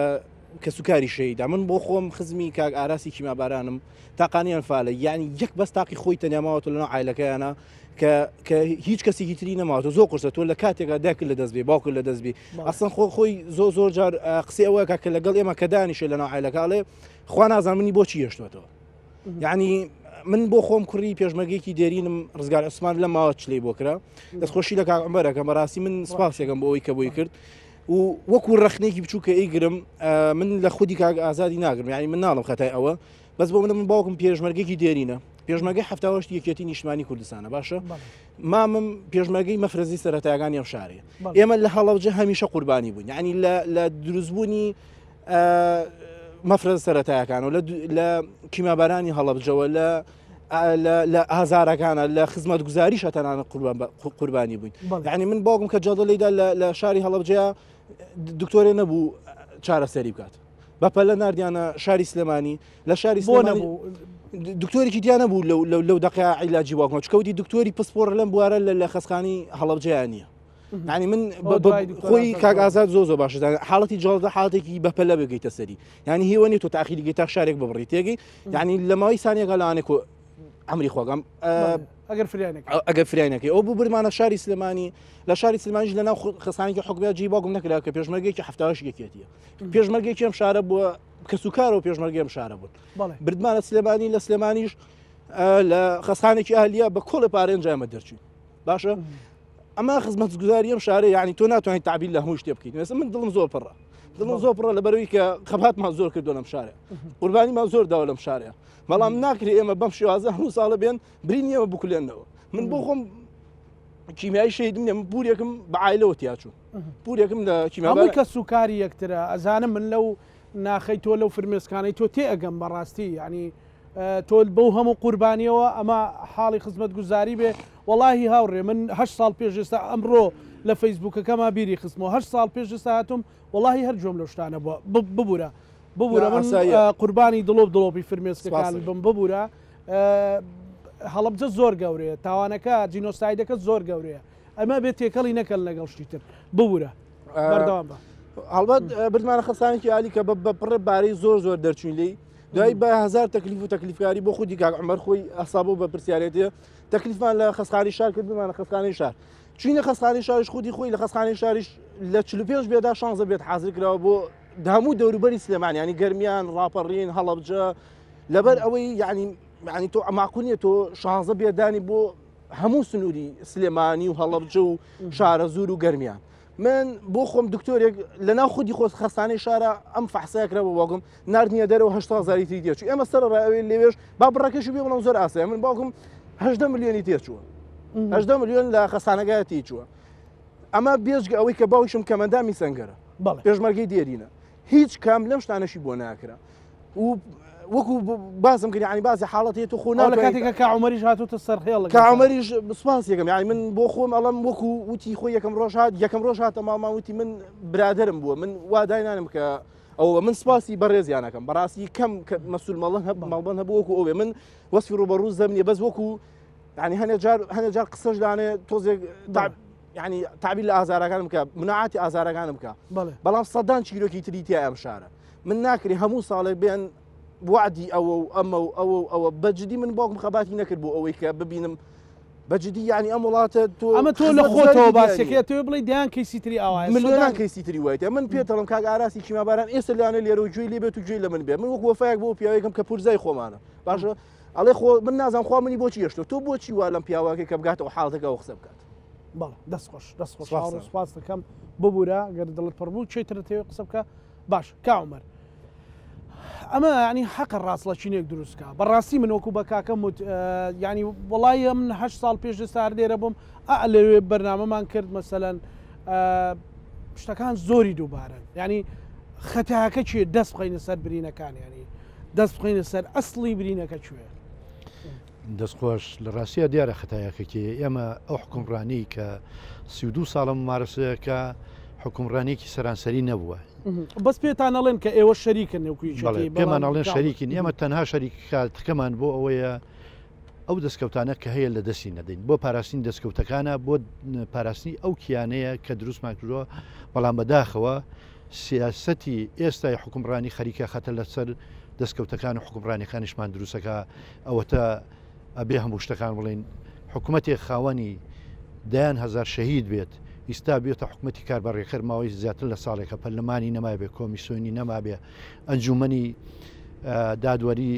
کەسوکاری شەیدا من بۆ خۆم خزمی کاک ئاراسی کیمابارانم تاقانیان فعالە یعنی یەک بەس تاقی خۆی تەنیاماوەتە لەناو عایلەکەیانە کە هیچ کەسێکی تری نەماوەتە زۆر قورسە تۆ لە کاتێکە دایکرد لە دەست بێ باوکرد لە دەست بێ ئەسڵەن خۆی زۆر جار قسەی ئەوەیە کە لەگەڵ ئێمە کە دانیشە لەناو عایلەکەڵێ خوا نازان منی بۆچی هێشتوێتەوە یعنی من بۆ خۆم کوڕی پێشمەرگێکی دێرینم ڕزگار عوسمان لە ماوە چلەی بۆ کرا دەستخۆشی لە کاک عومەرەکە بەڕاستی من سپاسێکم بۆ ئەوەی کە بۆی کرد و وەکو ڕەخنێکی بچووکە ئەیگرم من لە خودی کاک ئازادی ناگرم یعنی من ناڵم خەتای ئەوە بەس بۆ من باوکم پێشمەرگێکی دێرینە پێشمەرگەی 78 یەکێتی نیشتمانی کوردستانە باشە مامم پێشمەرگەی مەفرەزی سەرەتایەکانی ئەم شارەیە ئێمە لە هەڵەبجە هەمیشە قوربانی بووین یعنی لە دروستبوونی مەفرەز سەرەتایەکان و لە کیمابارانی هەڵەبجەوە لە ئازارەکانە لە خزمەت گوزاری شەتەنانە قوربانی بووین یعنی من باوکم کە جەدەڵیدا لە شاری هەڵەبجەیە دکتۆرێ نەبوو چارەسەری بکات بەپەلە نردیانە شاری سلێمانی لە شاری سلێمانی دکتۆرێکی دیانە بوو لەو دقیا عیلاجی باوکمە چکەوتی دکتۆری پسپۆر لەم بوارە لە خەسخانی هەڵەبجەیان نییە یعنی من خۆی کاک ئازاد زۆ باشە حاڵەتی جەڵدا حاڵەتێکی بەپەلە بگەیتە سەری یعنی هیوەنی تۆ تاخیری گەیتا شارێک ببڕی تێگەی یعنی لە ماوەی سانیەکە لەوانێک ئەمری خۆگەم ئەگەر فرینەکەی ئەو بوو برمانە شاری سلێمانی لە شاری سلمانیش لەناو خەسانێکی حکومەت جی باوکم نەکرا کە پێشمەرگێکی 78 یەکێتیە پێشمەرگێکی ئەم شارە بووە کەسوکارەوە پێشمەرگی ئەم شارە بوون بردمانە سلێمانی لە سلێمانیش لە خەسخانێکی ئاهلیە بە کۆڵی پارێنج ئەمە دەرچوین باشە ئەمە خزمەت گوزاری ئەم شارە یعنی تۆ ناتوانین تعبیر لە هەموو شتێ بکەیت مەسەڵەن من دڵم زۆر پڕە دڵم زۆر پڕە لەبەرەوەی کە خەباتمان زۆر کردو لەم شارە قوربانیمان زۆر داوە لەم شارەیە بەڵام ناکرێت ئێمە بەم شێوازە هەموو ساڵە بێن برین ئێمە بکولێنەوە من بۆ خۆم کیمیایی شەیدم نیە من پورێکم بە عایلەوە تیاچوو پورێکم لە هەمووی کە سوکاری یەکترە ئەزانم من لەو ناخەی تۆ لەو فرمێسکانەی تۆ تێ ئەگەم بەڕاستی ینی تۆ بەو هەموو قوربانیەوە ئەمە حاڵی خزمەت گوزاری بێ وەڵاهی هاوڕێ من 8 ساڵ پێش ئێستا ئەمڕۆ لە فەیسبوکەکەما بیری خستمەوە 8 ساڵ پێش ئێستا هاتووم وەڵاهی هەر جۆم لەو شتانە ببوورە من قوربانی دڵۆپی فرمێسکەکان بم ببوورە هەڵەبجە زۆر گەورەیە تاوانەکە جینۆسایدەکە زۆر گەورەیە ئەمە بێت تێکەڵی نەکەل لەگەڵ شتی تر ببوورە بەردەوام بە هەڵبەت بردمانە خەسانێکی عالی کە بە پڕە بارەی زۆر دەرچوین لی دوای بە هزار تەکلیف و تەکلیفکاری بۆ خودی کاک عومەر خۆی ئەسابوو بە پرسیارەتە تەکلیفمان لە خەسخانەی شار کردمانە خەسخانەی شار چینە خەسخانەی شاریش خودی خۆی لە خەسخانەی شاریش لە 45 بێدا 16 بێت حاضر کراوە بۆ هەموو دەوروبەری سلێمانی ینی گەرمیان ڕاپەڕین هەڵەبجە لەبەر ئەوەی ینی تۆ ئەماقونیە تۆ 16 بێدانی بۆ هەموو سنووری سلێمانی و هەڵەبجە و شارە زور و گەرمیان من بۆ خۆم دکتۆرێک لەناو خودی خۆ خەستانەی شارە ئەم فەحسایەکرا بە واگم نردنیە دەرەوە 80 تری دێچوو ئێمە سەر ڕاوێ لێوێش با بڕەکەش بێ بڵم زۆر ئاسایە من باوکم 80 ملیۆنی تێچووە 80 ملیۆن لە خەسانەکە تێچووە ئەمە بێژگە ئەوەی کە باوشم کەمەندامی سەنگەرە پێشمەرگەی دێرینە هیچ کام لەم شتانەشی بۆ ناکرا و وەکو باسم کرد ینی باسی حاڵەتی تو خۆ لە کاتێکە کە عومەریش هاتوتە سەر خێڵ کە عومەریش سوپاس یەکەم ینی من بۆ خۆم ئەڵەم وەکو وتی خۆی یەکەم ڕۆژ هاتە ماما وتی من برادرم بووە من وا داینانم کە ئەوە من سپاسی بەڕێزیانەکەم بەڕاستی کەم مەسول مەڵبەن هەبوو وەکو ئەوێ من وەسفی ڕوبەڕوو زەمنیە بەس وەکو ینی هەنێ جار قسەش دانێ تۆزێک ینی تعبیر لە ئازارەکانم بکە مناعاتی ئازارەکانم بکە بەڵام سەدان چیرۆکی تری تیا ئەم شارە من ناکری هەموو ساڵێک بێن وعدی ئەوە بەجددی من باوکم خەباتی نەکرد بۆ ئەوەی کە ببینم بەجددی ینی ئەم وڵاتە ئەمە تۆ لە خۆتەوە باسەکەی تۆ بڵێ دیان کەیسی تری ئاوای ملیۆنان کەیسی تری وایێتە من پێتەڵم کاک ئاراسی کیماباران ئێستا لەوانە لێرە و گوێی لێ بێت و گوێی لە من بێ من وەک وەفایەک بۆ پیاوەیەکم کە پورزای خۆمانە باشە ئەڵێ خۆ من نازانم خوا منی بۆچی هێشتۆ تۆ بۆچی وا لەم پیاوەکەی کە بگاتەوە حاڵەتەکە قسە بکات بەڵێ دەستخۆش سپاس دەکەم ببوورە گەر دڵت پڕ بوو چێترە تێوێ قسە بکە باش کاومەر ئەمە ینی حەقە ڕاستڵەچینێک دروستکە بەڕاستی من وەکو بە کاکەم وت ینی وڵایە من 8 ساڵ پێش ئێستا لێرە بووم لەوێ بەرنامەمان کرد مەسەلەن شتەکان زۆری دووبارن ینی خەتاکە چێ دەست بخەینە سەر برینەکان ینی دەست بخەینە سەر ئەسڵی برینەکە کوێ دەستخۆش لە ڕاستیە دیارە خەتایەکەکی ئێمە ئەو حکومڕانی کە 32 ساڵم مارسەکە حکومڕانێکی سەرانسەری نەبووە بەس پێتان نەڵێن کە ئێوە شەریکن نێوکوی پێمان نەڵێن شەریکین ئێمە تەنها شەریکەکەمان بۆ ئەوەیە ئەو دەستکەوتانە کە هەیە لە دەستی نەدەین بۆ پاراستنی دەستکەوتەکانە بۆ پاراستنی ئەو کیانەیە کە دروستمان کردووە بەڵام بەداخەوە سیاسەتی ئێستای حکومڕانی خەریکە خەتە لەسەر دەستکەوتەکان و حکومڕانیەکانیشمان دروستەکە ئەوەتە ئەبێ هەموو شتەکان بڵین حکوومەتێک خاوەنی دایان هزار شەهید بێت ئیستا بێتە حکوومەتی کاربڕێکەر ماوەی زیاتر لە ساڵێکە پەرلەمانی نەمابێ کۆمیسیۆنی نەمابێ ئەنجومەنی دادوەری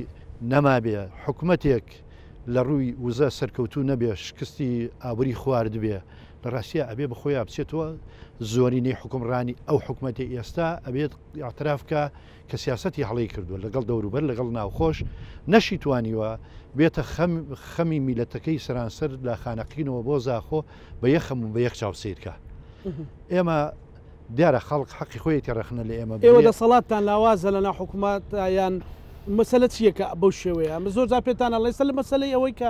نەمابێ حکوومەتێک لە ڕووی وزە سەرکەوتو نەبێ شکستی ئابووری خوارد بێ لە ڕاستیە ئەبێ بەخۆی بچێتەوە زۆرینەی حکومڕانی ئەو حکوومەتی ئێستا ئەبێت ئاعترافکە کە سیاسەتی هەڵی کردووە لەگەڵ دەوروبەر لەگەڵ ناوخۆش نەشی توانیوە بێتە خەمی میلەتەکەی سەرانسەر لە خانەقینەوە بۆ زاخۆ بە یەخەم و بە یەک چاوسیرکە ئێمە دیارە خەڵک حەقی خۆی تێڕەخنە لە ئێمە ئێوە دەسەڵاتتان لاوازە لە ناو حکوومەت یان مەسەلە چیەکە بەو شێوەیە ئەمە زۆر جا پێتان ئەڵێ لە مەسەلەی ئەوەی کە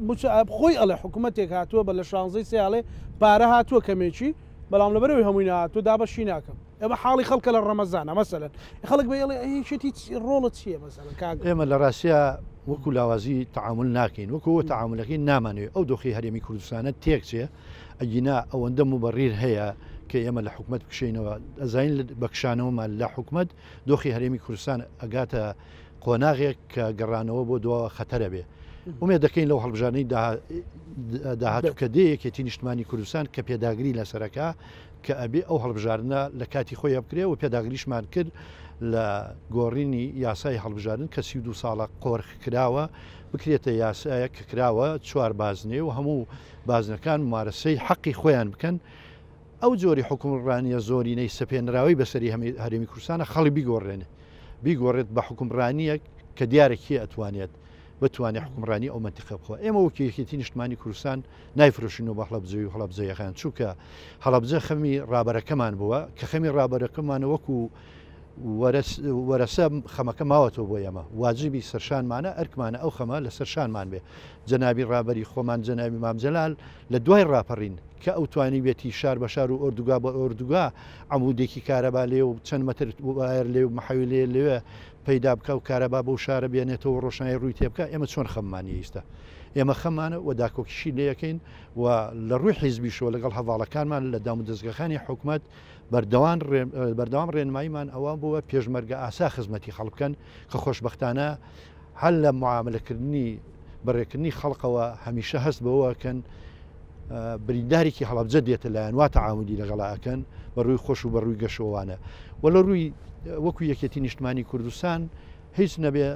موچە خۆی ئەڵێ حکوومەتێک هاتووە بە لە 16 ساڵێ پارە هاتووە کەمێکی بەڵام لەبەرەوەی هەمووی نهاتوو دابەشی ناکەم ئێمە حاڵی خەڵکە لە ڕەمەزانە مەسەلەن خەڵک بە ئێڵێ هیچێتی ڕۆڵت چییە مەسەلەن ئێمە لە ڕاستیە وەکو لاوازی تعامل ناکەین وەکو تعاملەکەی نامانوێت ئەو دۆخی هەرێمی کوردستانە تێکچێ ئەگینا ئەوەندە مبەڕیر هەیە کە ئێمە لە حکوومەت بکشینەوە ئەزین بەکشانەوەمان لە حکوومەت دۆخی هەرێمی کوردستان ئەگاتە قۆناغێک کە گەڕانەوە بۆ دو خەتەرە بێ ومێ دەکەین لەو هەڵبژانەی داهاتوو کە دەیەکێتی نیشتمانی کوردستان کە پێداگری لەسەرەکە کە ئەبێ ئەو هەڵبژارنە لە کاتی خۆی بکرێ و پێداگریشمان کرد لە گۆڕینی یاسای هەڵبژاردن کە 32 ساڵە قۆرخ کراوە بکرێتە یاسایە کە کراوە 4 بازنێ و هەموو بازنەکان ممارەسەی حەقی خۆیان بکەن ئەو جۆری حکومڕانیە زۆرینەی سەپێنراوی بەسەری هەرێمی کوردستانە خەڵی بیگۆڕێت بە حکومڕانیە کە دیارێکی ئەتوانێت بتوانێت حکومڕانی ئەو منتیقە بخۆ ئێمە وەکیەتی نیشتمانی کوردستان نایفرۆشینەوە بە هەڵەبجەوی و هەڵەبجەیەکان چووکە هەڵەبجە خەمی ڕابەرەکەمان بووە کە خەمی ڕابەرەکەمانە وەکو وەرەسە خەمەکە ماوەتەوە بۆ ئێمە واجبی سەرشانمانە ئەرکمانە ئەو خەمە لە سەرشانمان بێ جەنابی ڕابەری خۆمان جەنابی مامجەلال لە دوای ڕاپەڕین کە ئەو توانی بێتی شار بە شار و ئۆردوگا بە ئۆردوگا عەمودێکی کارەبا لێ و چەند مەتر وایر لێ و محەوی لێ لەوێ پەیدا بکە و کارەبا بەو شارە بێنێتەوە ڕۆشنایی ڕووی تێ بکە ئێمە چۆن خەممانی ئێستا ئێمە خەمانە و داکۆکیشی لەکەین و لە ڕووی حیزبیشەوە لەگەڵ هەواڵەکانمان لە دام و دەستگاکانی حکوومەت بەردەوام ڕێنماییمان ئەوان بووە پێشمەرگە ئاسا خزمەتی خەڵکەن کە خۆشببختانە هەل لە معاملەکردنی بەڕێکردنی خەڵقەوە هەمیشە هەست بەوەکەن بریندارێکی هەڵەبجە دێتە لایەن وا تەعاملی لەگەڵاکەن بە ڕووی خۆش و بە ڕووی گەشەوانە و لە ڕووی وەکو یەکێتی نیشتمانی کوردستان هیچ نەبێ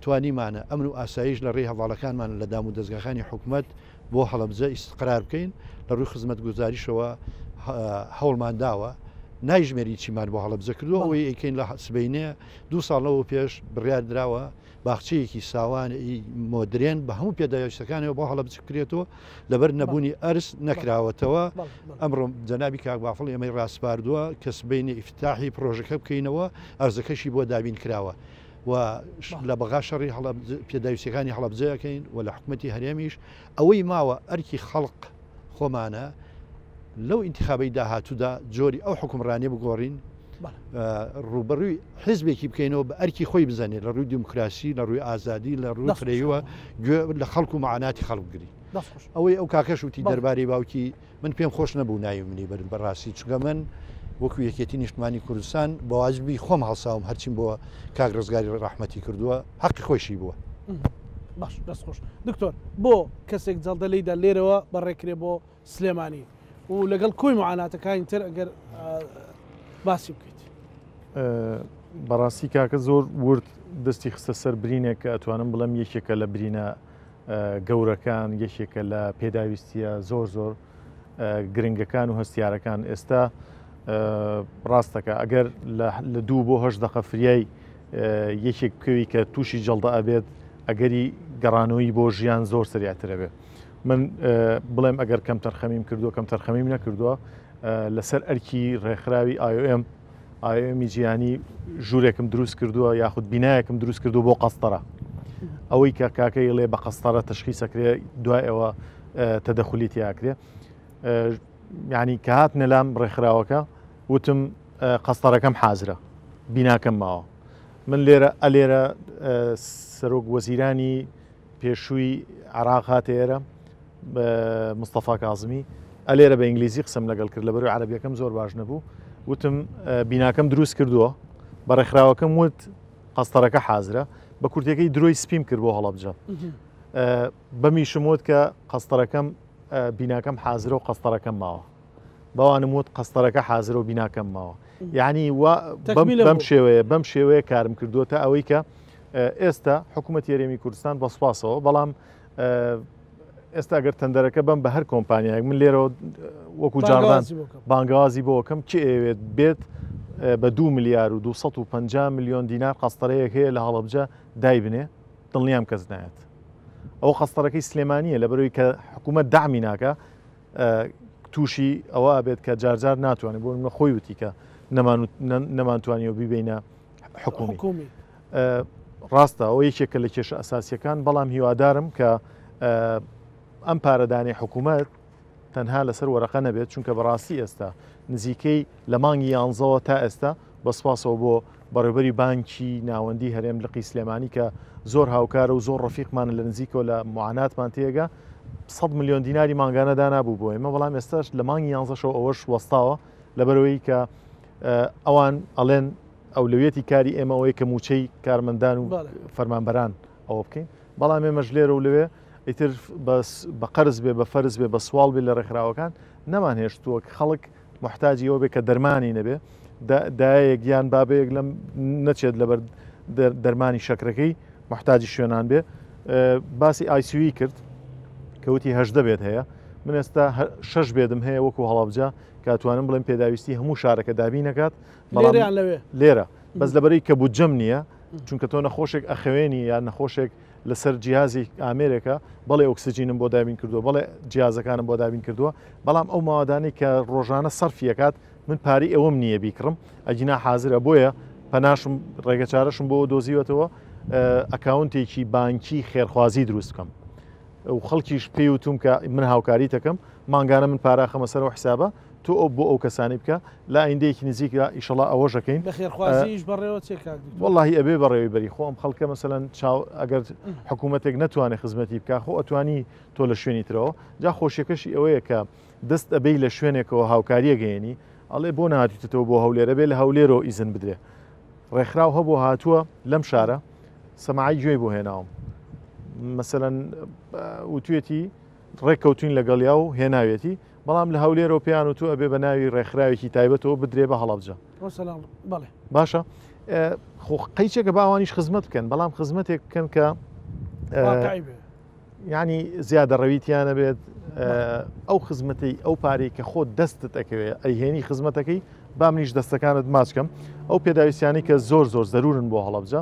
توانیمانە ئەمن و ئاسایش لە ڕێی هەواڵەکانمان لە دام و دەستگاکانی حکوومەت بۆ هەڵەبجە ئیسقرار بکەین لە ڕووی خزمەت گوزاریشەوە هەوڵمان داوە نایژمێری چیمان بۆ هەڵەبجە کردووە ئەوەی ئەیکەین لە سبەینەیە 2 ساڵەوە پێش بڕیار درراوە باخچەیەکی ساوان مۆدرێن بە هەموو پێداویستەکانەوە بۆ هەڵەبجە بکرێتەوە لەبەر نەبوونی ئەرس نەکراوەتەوە ئەمڕۆ جەنابی کاک بافڵ ئێمەی ڕاستپاردووە کە سبەینی ئیفتتاحی پرۆژەکە بکەینەوە ئەرزەکەشی بۆ دابین کراوە و لە بەغا شەڕی پێداویستەکانی هەڵەبجەکەین و لە حکوومەتی هەرێمیش ئەوەی ماوە ئەرکی خەڵق خۆمانە لەو ئینتیخابەی داهاتوودا جۆری ئەو حکومڕانی بگۆڕین ڕوبەڕووی حزبێکی بکەینەوە بە ئەرکی خۆی بزانێت لە ڕووی دیموکراسی لە ڕووی ئازادی لە ڕووی فرەیوە لە خەڵکو و معاناتی خەڵکگری ئەوەی ئەو کاکەش وتی دەربارەی باوکی من پێم خۆش نەبوو ناوی منی بەڕاستی چونکە من وەکو یەکێتی نیشتمانی کوردستان بە واجبی خۆم هەڵساوم هەرچیم بۆ کاک ڕزگاری ڕەحمەتی کردووە حەقی خۆشی بووە باش دەستخۆش دکتۆر بۆ کەسێک جەڵدەلەیدا لێرەوە بەڕێکرێ بۆ سلێمانی و لەگەڵ کۆی معاناتەکانی تر ئەگەر باسی بکەیت بەڕاستی کاکە زۆر ورد دەستی خستە سەر برینێک کە ئەتوانم بڵم یەکێکە لە برینە گەورەکان یەکێکە لە پێداویستیە زۆر گرنگەکان و هەستیارەکان ئێستا ڕاستەکە ئەگەر لە 2 بۆ 8 دقە فریای یەکێک بکەوی کە تووشی جەڵدە ئەبێت ئەگەری گەڕانەوەی بۆ ژیان زۆر سریعترە بێت من بڵێم ئەگەر کەم تەرخەمیم کردووە کەم تەرخەمیم نەکردووە لەسەر ئەرکی ڕێکخراوی ئایۆمی جیانی ژوورێکم دروست کردووە یاخود بینایەکم دروست کردو بۆ قەستەرە ئەوەی کە کاکەی لێ بە قەستەرە تەشخیصەکرێ دوای ئەوە تەدەخولی تیاکرێ یعنی کە هاتنە لام ڕێکخراوەکە وتم قەستەرەکەم حازرە بیناکەم ماوە من لێرە سەرۆک وەزیرانی پێشووی عراق هاتێرە مستەفا کاظمی ئەلێرە بە ئینگلیزی قسەم لەگەڵ کرد لە بەروی عەرەبیەکەم زۆر باش نەبوو وتم بیناکەم دروست کردووە بە ڕێکخراوەکەم وت قەستەرەکە حازرە بە کورتەکەی درۆی سپیم کرد بۆ هەڵەبجە بەمیشم وت کە قەستەرەکەم بیناکەم حازرە و قەستەرەکەم ماوە باوانم وت قەستەرەکە حازرە و بیناکەم ماوە یعنی بەم شێوەیە کارم کردووە تا ئەوەی کە ئێستا حکوومەتی هەرێمی کوردستان بەسپاسەوە بەڵام ئێستا ئەگەر تەندەرەکە بەم بە هەر کۆمپانیایك من لێرەوە وەکو جاردان بانگوازی بۆکەم چ ئەوێت بێت بە 2 ملیار و 250 میلیۆن دینار قەستەرەیەک هەیە لە هەڵەبجە دایبنێ دڵنیام کەس نایەت ئەوە قەستەرەکەی سلێمانیە لە بەرەوەی کە حکوومەت دامی ناکە تووشی ئەوە ئەبێت کە جارجار ناتوانێت بۆ منە خۆی وتی کە نەمانتوانیەوە بیبینە حکومی ڕاستە ئەوە یەکێکە لە کێشە ئەساسیەکان بەڵام هیوادارم کە ئەم پارەدانی حکوومەت تەنها لەسەر وەرەقە نەبێت چونکە بەڕاستی ئێستا نزیکەی لە مانگی 11 تا ئێستا بەسپاسەوە بۆ بەڕێوەبەری بانکی ناوەندی هەرێم لقی سلێمانی کە زۆر هاوکارە و زۆر ڕەفیقمان لە نزیکەوە لە معاناتمان تێگە 100 میلیۆن دیناری ماگانەدا نابوو بۆ ئێمە بەڵام ئێستاش لە مانگی 11 ئەوەش وەستاوە لەبەرەوەی کە ئەوان ئەڵێن ئەولویەتی کاری ئێمەوەی کە موچەی کارمەندان و فەرمانبەران ئەوە بکەین بەڵام ئێمەش لێرە و لەوێ ئیتر بە قەرز بێ بە فەرز بێ بە سوال بێ لە ڕێکخراوەکان نەمان هێشتووە خەڵک محتاجی ئەوە بێ کە دەرمانی نەبێ دایەک یان بابەیەک لەم نەچێت لەبەر دەرمانی شەکرەکەی محتاجی شوێنان بێ باسی ICU کرد کەوتی 18 بێت هەیە من ئێستا 6 بێدم هەیە وەکو هەڵابجا کاتوانم بڵێم پێداویستی هەموو شارەکە دابی نەکات لێرە بەس لەبەرەی کە بودجەم نییە چونکە تۆ نەخۆشێک ئەخەوێنی یان نەخۆشێک لەسەر جیازی ئامێرێکە بەڵێ ئۆکسسیجینم بۆ دابین کردووە بەڵێ جیازەکانم بۆ دابین کردووە بەڵام ئەو ماوەدانی کە ڕۆژانە سەرفیەکات من پاری ئەوەم نییە بیکڕم ئەجینا حازرە بۆیە پەناشم ڕێگە چارەشم بۆ دۆزیوەتەوە ئەکاونتێکی بانکی خێرخوازی دروست بکەم و خەڵکیش پێی وتوم کە من هاوکاری دەکەم مانگانە من پاراخەمە سەرەوە حسابە تۆ ئەو بۆ ئەو کەسانی بکە لا ئایندەیەکی نزیکە ئیشەڵا ئەوە ژەکەین بەخێرخوازیش بەڕێوە چێکات واللهی ئەبێ بەڕێوی بەری خۆم خەڵکە مەسەلەن ئەگەر حکوومەتێک نەتوانێت خزمەتی بکە خۆ ئەتوانی تۆ لە شوێنی ترەوە جا خۆشیەکەشی ئەوەیە کە دەست ئەبەی لە شوێنێکەوە هاوکاریە گەیەنی ئەڵێ بۆ نهاتیتەوە بۆ هەولێرە بێ لە هەولێرەوە ئیزن بدرێ ڕێکخراو هەبوو هاتووە لەم شارە سەماعی گوێی بۆ هێناوم مەسەلەن وتوێتی ڕێککەوتین لەگەڵیا و هێناوێتی بەڵام لە هەولێرەوە پێیان و تو ئەبێ بە ناوی ڕێکخراوێکی تایبەتەوە بدرێ بە هەڵەبجە باشە قەیچێکە باوانیش خزمەت بکەن بەڵام خزمەتێک بکەن کە ینی زیادە ڕەویتیانە بێت ئەو خزمەتی ئەو پارەی کە خۆت دەستت ئەەکەوێت ئەیهێنی خزمەتەکەی با منیش دەستەکانت ماچکەم ئەو پێداویستیانی کە زۆر زەرورن بۆ هەڵەبجە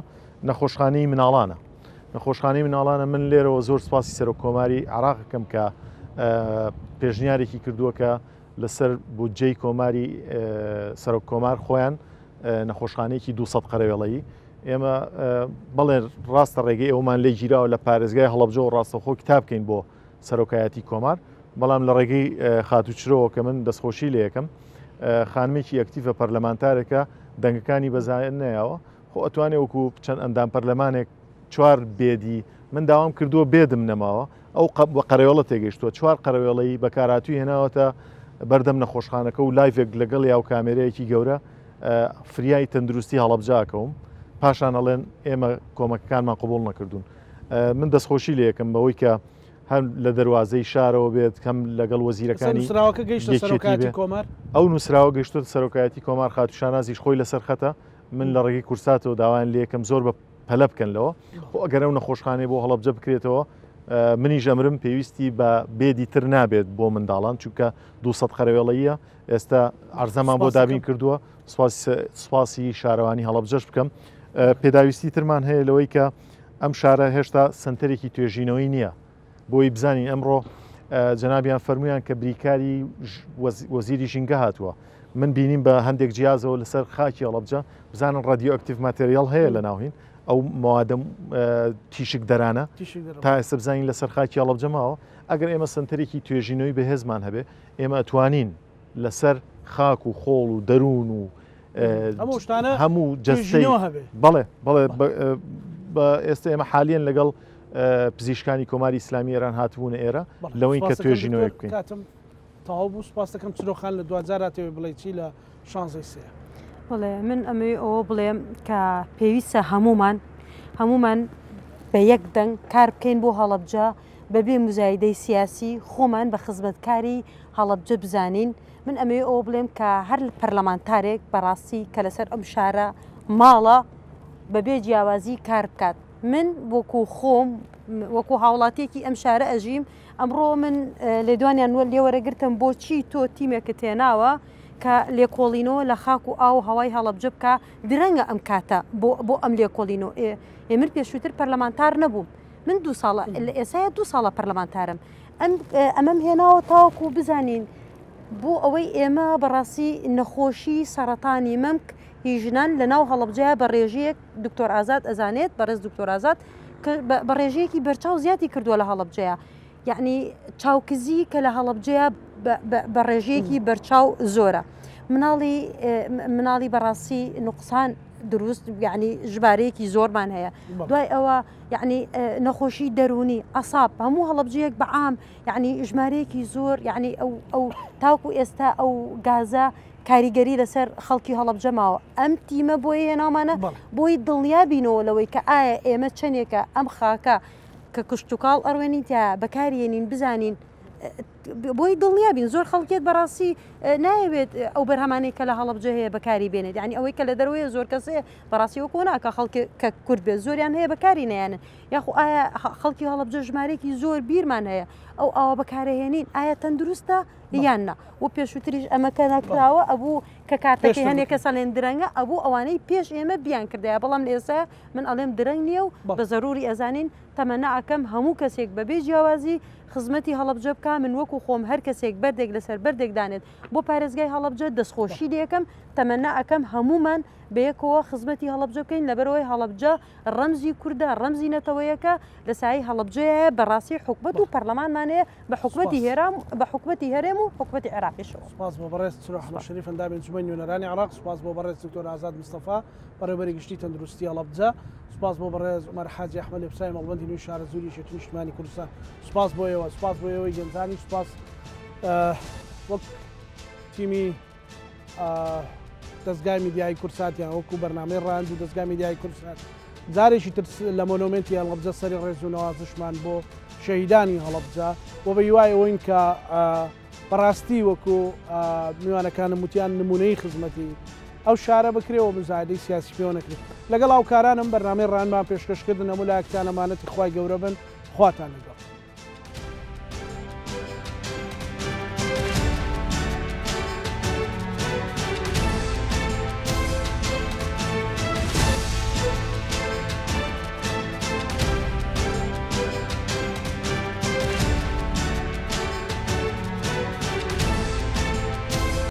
نەخۆشخانەی مناڵانە نەخۆشخانەی مناڵانە من لێرەوە زۆر سپاسی سەرۆک کۆماری عراقەکەم کە پێشنیارێکی کردووە کە لەسەر بودجەی کۆماری سەرۆک کۆمار خۆیان نەخۆشخانەیەکی 200 قەرەوێڵەیی ئێمە بەڵێ ڕاستە ڕێگەی ئەومان لێ گیراوە لە پارێزگای هەڵەبجە و ڕاستەخۆ کتاب بکەین بۆ سەرۆکایەتی کۆمار بەڵام لە ڕێگەی خاتوچرەوە کە من دەستخۆشی لە یەکەم خانمێکی ئەکتیڤە پەرلەمانتارێکە دەنگەکانی بەزایەن نەیەوە خۆ ئەتوانێ وەکو چەند ئەندام پەرلەمانێک 4 بێدی من داوام کردووە بێدم نەماوە ئەو قەرەوێڵە تێگەیشتووە 4 قەرەوێڵەی بەکاراتوی هێناوەتە بەردەم نەخۆشخانەکە و لایڤێک لەگەڵ یا و کامێرەیەکی گەورە فریای تەندروستی هەڵەبجاکەوم پاشان ئەڵێن ئێمە کۆمەکەکانمان قبول نەکردوون من دەستخۆشی لە یەکەم بەوەی کە هەم لە دەواازەی شارەوە بێت کەم لەگەڵ وەزیرەکانی ئەو نووسراوە گەیشتۆ سەرۆکایەتی کۆمار خاتوشانازیش خۆی لەسەر خەتە من لە ڕێگەی کورساتەوە داوایان لە یەکەم زۆر بە پەلە بکەنەوە ئەگەر ئەو نەخۆشخانەی بۆ هەڵەبجە بکرێتەوە منی ژەمرم پێویستی بە بێدی تر نابێت بۆ منداڵان چونکە 200 قەرەوێڵەیە ئێستا ئەرزەمان بۆ دابین کردووە سوپاسی شارەوانی هەڵەبجەش بکەم پێداویستی ترمان هەیە لەوەی کە ئەم شارە هێشتا سنتەرێکی توێژینەوەی نییە بۆی بزانین ئەمڕۆ جەنابیان فەرمویان کە بریکاری وەزیری ژینگە هاتووە من بینیم بە هەندێک جیازەوە لەسەر خاکی هەڵەبجە بزانن ڕادیۆ ئەکتیڤ ماتریال هەیە لە ناوهین ئەو موادە تیشک دەرانە تا ئێستا بزانین لەسەر خاکی هەڵەبجەماوە ئەگەر ئێمە سنتەرێکی توێژینەوەی بەهێزمان هەبێ ئێمە ئەتوانین لەسەر خاک و خۆڵ و دەروون و هەموو جەستەی بەڵێ بە ئێستا ئێمە حالیان لەگەڵ پزیشکانی کۆماری ئیسلامی ئێران هاتبوونە ئێرە لەوەی کە توێژینەوەی بکەین تەواو بوو سپاس دەکەم چرۆخان لە دوجاراتەوە بڵێ چی لە شانزەی سێ بڵێ من ئەمەی ئەوە بڵێم کە پێویستە هەمومان بە یەک دەنگ کار بکەین بۆ هەڵەبجە بەبێ مزایدەی سیاسی خۆمان بە خزمەتکاری هەڵەبجە بزانین من ئەمەی ئەوە بڵێم کە هەر پەرلەمانتارێک بەڕاستی کە لەسەر ئەم شارە ماڵە بەبێ جیاوازی کار بکات من وەکو خۆم وەکو هاوڵاتیەکی ئەم شارە ئەژیم ئەمڕۆ من لێدوانیان لێوەرەگرتم بۆچی تۆ تیمێکت تێناوە کە لێکۆڵینەوە لە خاک و ئاو هەوای هەڵەبجە بکە درەنگە ئەم کاتە بۆ ئەم لێکۆڵینەوە ئێمر پێشووتر پەرلەمانتار نەبووم من 2 ساڵە لە ئێسایە 2 ساڵە پەرلەمانتارم ئەمەم هێناوە تاوەکو بزانین بۆ ئەوەی ئێمە بەڕاستی نەخۆشی سەرەتانی مەمک هیژنان لە ناو هەڵەبجەیە بە ڕێژەیەک دکتۆر ئازاد ئەزانێت بەڕێز دکتۆر ئازاد بە ڕێژەیەکی بەرچاو زیاتی کردووە لە هەڵەبجەیە یعنی چاوکزی کە لە هەڵەبجەیە بە ڕێژەیەکی بەرچاو زۆرە مناڵی بەڕاستی نوقسان دروست یعنی ژمارەیەکی زۆرمان هەیە دوای ئەوە یعنی نەخۆشی دەرونی ئەساب هەموو هەڵەبجەیەک بەعام یعنی ژمارەیەکی زۆر یعنی ئەو تاوکو ئێستا ئەو گازە کاریگەری لەسەر خەڵکی هەڵەبجەماوە ئەم تیمە بۆی هێناومانە بۆی دڵنیابینەوە لەوەی کە ئایا ئێمە چەندێکە ئەم خاکە کە کشتتوکاڵ ئەڕوێنین تا بەکارێنین بزانین بۆی دڵنیابین زۆر خەڵکێت بەڕاستی نایەوێت ئەو بەرهەمانەی کە لە هەڵەبجە هەیە بەکاری بێنێت یعنی ئەوەی کە لە دەروەیە زۆر کەسەیە بەڕاستی وەکو ناکە خەڵکی کە کورد بێت زۆریان هەیە بەکاری نەیانن یاخو ئایا خەڵکی هەڵەبجە ژمارێکی زۆر بیرمان هەیە ئەو ئاوا بەکارهێنین ئایا تەندروستە یاننا و پێشووتریش ئەمەکە نەکراوە ئەبوو کە کاتەکەی هەندێک کە سەڵێن درەنگە ئەبوو ئەوانەی پێش ئێمە بیان کردەیە بەڵام ئێستا من ئەڵێم درەنگ نییە و بە ضروری ئەزانین تەمەنا ئەەکەم هەموو کەسێک بەبێ جیاوازی خزمەتی هەڵەبجە بکە من وەکو خۆم هەر کەسێک بەردێک لەسەر بەردێک دانێت بۆ پارێزگای هەڵەبجە دەستخۆشی لەکەم تەمەنا ئەەکەم هەمومان بەیەکەوە خزمەتی هەڵەبجە بکەین لەبەرەوەی هەڵەبجە ڕەمزی کووردە ڕەمزی نەتەوەیەکە لە سای هەڵەبجەیە بەڕاستی حکومەت و پەرلەمانمانەیە بە حکومەتی هێرام بە حکومەتی هەرێم و حکومەتی عێراقیشەوە سپاس بۆ بەڕێز سروحمە شەریف ئەندامێن جومەی نوێنەرانی عێراق سپاس بۆ بەڕێز دکتۆر ئازاد مستەفا بەڕێوەبەری گشتی تەندروستی هەڵەبجە سپاس بۆ بەڕێز عومەر حاجی ئەحمەد لەپسای مەڵبەندی نوێی شارە زوری یەکێتی نیشتیمانی کوردستان سپاس بۆ ئێوە سپاس بۆ ئێوەی گەنجانی سپاس وەک تیمی دەستگای میدیای کورساتیان وەکو بەرنامەی ڕاند و دەستگای میدیای کورسات جارێکی تر لە مۆنۆمنتی هەڵەبجە سەری ڕێز و نەوازشمان بۆ شەهیدانی هەڵەبجە بۆ بە هیوایەوەین کە بەڕاستی وەکو میوانەکانم وتیان نمونەی خزمەتی ئەو شارە بکرێەوە مزایدەی سیاسی پێوە نەکرێت لەگەڵ ئاوکارانم بەرنامەی ڕانمان پێشکەشکردن هەموو لایەکتان ئەمانەتی خوای گەورە بن خواتان لەگەڵ